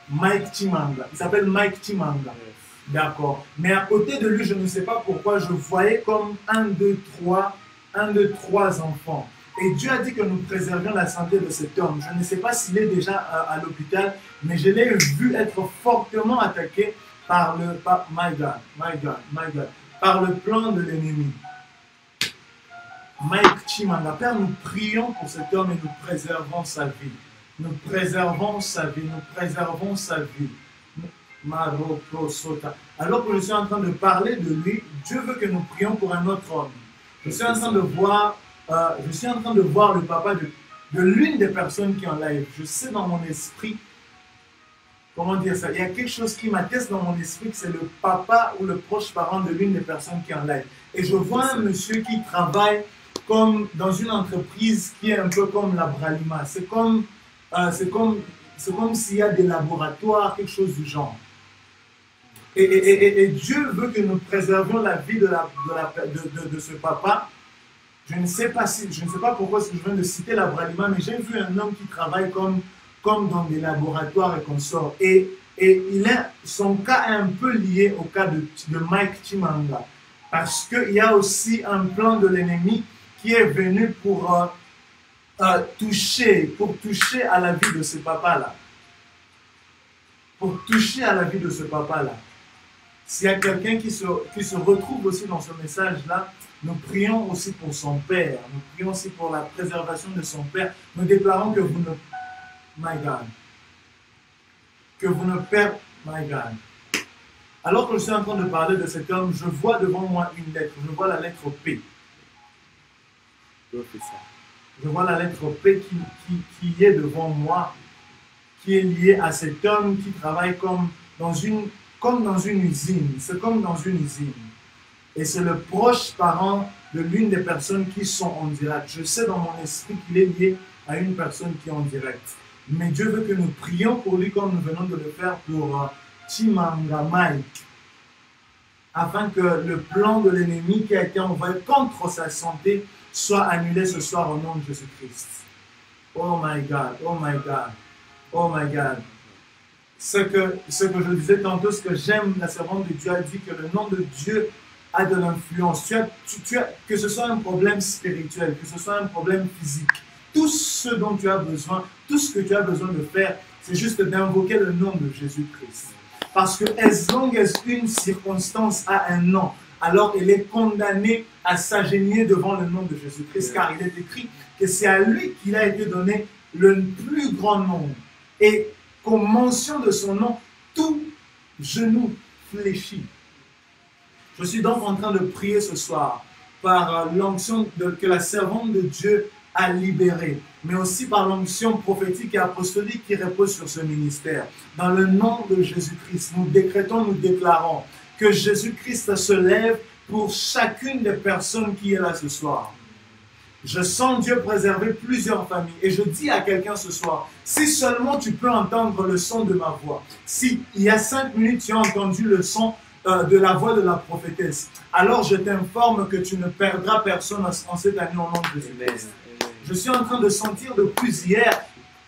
Mike Chimanga. Il s'appelle Mike Chimanga. Yes. D'accord. Mais à côté de lui, je ne sais pas pourquoi, je voyais comme 1, 2, 3 enfants. Et Dieu a dit que nous préservions la santé de cet homme. Je ne sais pas s'il est déjà à l'hôpital, mais je l'ai vu être fortement attaqué par par le plan de l'ennemi. Mike Chimanga. Père, nous prions pour cet homme et nous préservons sa vie. Nous préservons sa vie. Nous préservons sa vie. Alors que je suis en train de parler de lui, Dieu veut que nous prions pour un autre homme. Je suis en train de voir le papa de l'une des personnes qui est en live. Je sais dans mon esprit, comment dire ça, il y a quelque chose qui m'atteste dans mon esprit que c'est le papa ou le proche parent de l'une des personnes qui est en live. Et je vois un monsieur qui travaille comme dans une entreprise qui est un peu comme la Bralima. C'est comme c'est comme s'il y a des laboratoires, quelque chose du genre. Et Dieu veut que nous préservions la vie de ce papa. Je ne sais pas pourquoi je viens de citer l'Abraham, mais j'ai vu un homme qui travaille comme dans des laboratoires et consorts. Et son cas est un peu lié au cas de Mike Chimanga. Parce qu'il y a aussi un plan de l'ennemi qui est venu pour toucher à la vie de ce papa-là. Pour toucher à la vie de ce papa-là. S'il y a quelqu'un qui se retrouve aussi dans ce message-là, nous prions aussi pour son père. Nous prions aussi pour la préservation de son père. Nous déclarons que vous ne... My God. Que vous ne perdez... My God. Alors que je suis en train de parler de cet homme, je vois devant moi une lettre. Je vois la lettre P. Je vois la lettre P qui est devant moi, qui est liée à cet homme qui travaille comme dans une usine. C'est comme dans une usine. Et c'est le proche parent de l'une des personnes qui sont en direct. Je sais dans mon esprit qu'il est lié à une personne qui est en direct. Mais Dieu veut que nous prions pour lui comme nous venons de le faire pour Chimanga Mike. Afin que le plan de l'ennemi qui a été envoyé contre sa santé soit annulé ce soir au nom de Jésus-Christ. Oh my God, oh my God, oh my God. Ce que je disais tantôt, ce que j'aime, la servante de Dieu a dit que le nom de Dieu a de l'influence. Que ce soit un problème spirituel, que ce soit un problème physique, tout ce dont tu as besoin, tout ce que tu as besoin de faire, c'est juste d'invoquer le nom de Jésus-Christ. Parce que as long as une circonstance a un nom, alors elle est condamnée à s'agenouiller devant le nom de Jésus-Christ, car il est écrit que c'est à lui qu'il a été donné le plus grand nom. Et qu'au mention de son nom, tout genou fléchit. Je suis donc en train de prier ce soir par l'onction que la servante de Dieu a libérée, mais aussi par l'onction prophétique et apostolique qui repose sur ce ministère. Dans le nom de Jésus-Christ, nous décrétons, nous déclarons que Jésus-Christ se lève pour chacune des personnes qui est là ce soir. Je sens Dieu préserver plusieurs familles. Et je dis à quelqu'un ce soir, si seulement tu peux entendre le son de ma voix, si il y a 5 minutes tu as entendu le son de la voix de la prophétesse, alors je t'informe que tu ne perdras personne en cette année au nom de Jésus. Je suis en train de sentir depuis hier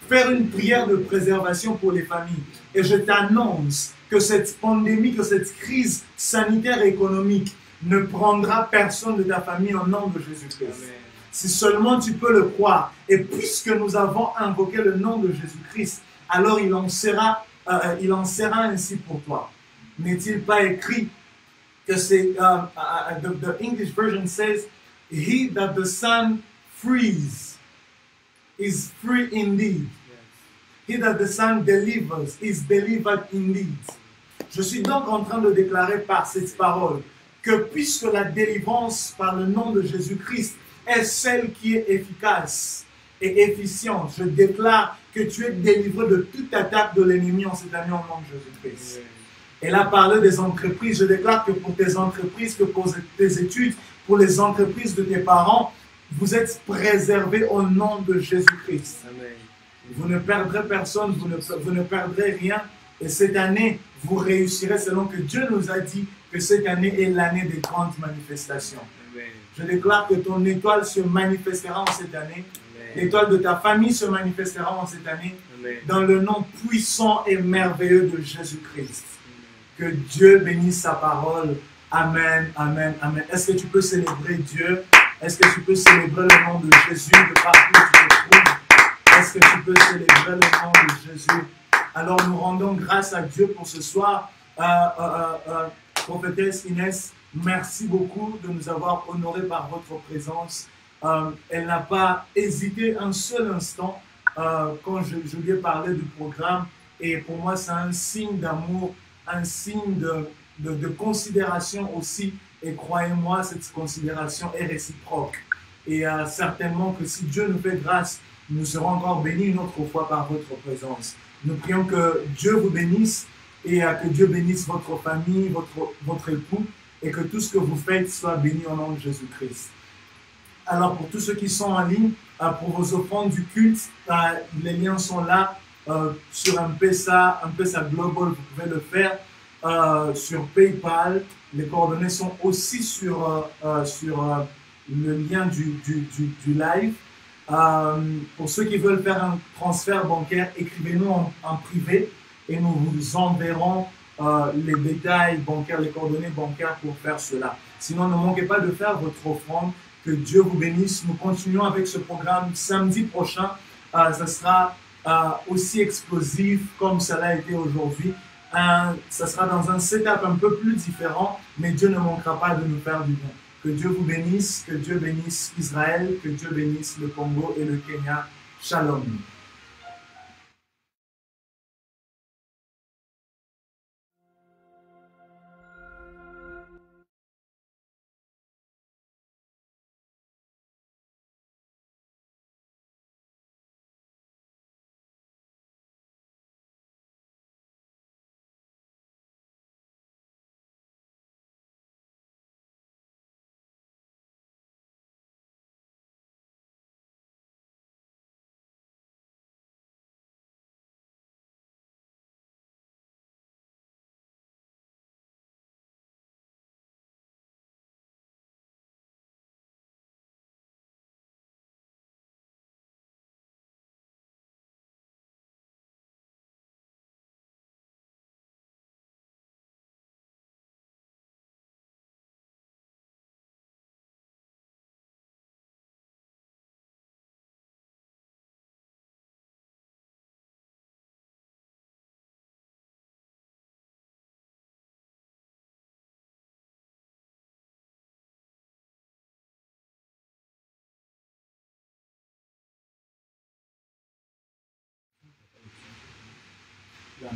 faire une prière de préservation pour les familles. Et je t'annonce que cette pandémie, que cette crise sanitaire et économique ne prendra personne de ta famille au nom de Jésus-Christ. Si seulement tu peux le croire. Et puisque nous avons invoqué le nom de Jésus-Christ, alors il en sera ainsi pour toi. N'est-il pas écrit que c'est, the English version says, he that the Son frees is free indeed. He that the Son delivers is delivered indeed. Je suis donc en train de déclarer par cette parole que puisque la délivrance par le nom de Jésus-Christ est celle qui est efficace et efficiente, je déclare que tu es délivré de toute attaque de l'ennemi en cette année au nom de Jésus-Christ. Elle a parlé des entreprises. Je déclare que pour tes entreprises, que pour tes études, pour les entreprises de tes parents, vous êtes préservés au nom de Jésus-Christ. Vous ne perdrez personne, vous ne perdrez rien. Et cette année, vous réussirez selon que Dieu nous a dit que cette année est l'année des grandes manifestations. Amen. Je déclare que ton étoile se manifestera en cette année. L'étoile de ta famille se manifestera en cette année. Amen. Dans le nom puissant et merveilleux de Jésus-Christ. Que Dieu bénisse sa parole. Amen, amen, amen. Est-ce que tu peux célébrer Dieu? Est-ce que tu peux célébrer le nom de Jésus de partout où tu te trouves? Est-ce que tu peux célébrer le nom de Jésus? Alors nous rendons grâce à Dieu pour ce soir. Prophétesse Inès, merci beaucoup de nous avoir honorés par votre présence. Elle n'a pas hésité un seul instant quand je lui ai parlé du programme. Et pour moi, c'est un signe d'amour, un signe de considération aussi. Et croyez-moi, cette considération est réciproque. Et certainement que si Dieu nous fait grâce, nous serons encore bénis une autre fois par votre présence. Nous prions que Dieu vous bénisse et que Dieu bénisse votre famille, votre époux, et que tout ce que vous faites soit béni au nom de Jésus-Christ. Alors pour tous ceux qui sont en ligne, pour vos offrandes du culte, les liens sont là. sur un PESA Global, vous pouvez le faire sur PayPal. Les coordonnées sont aussi sur le lien du live. Pour ceux qui veulent faire un transfert bancaire, écrivez-nous en privé et nous vous enverrons les détails bancaires, les coordonnées bancaires pour faire cela. Sinon, ne manquez pas de faire votre offrande. Que Dieu vous bénisse. Nous continuons avec ce programme samedi prochain. Ça sera aussi explosif comme cela a été aujourd'hui. Ça sera dans un setup un peu plus différent, mais Dieu ne manquera pas de nous faire du bien. Que Dieu vous bénisse, que Dieu bénisse Israël, que Dieu bénisse le Congo et le Kenya. Shalom. Là,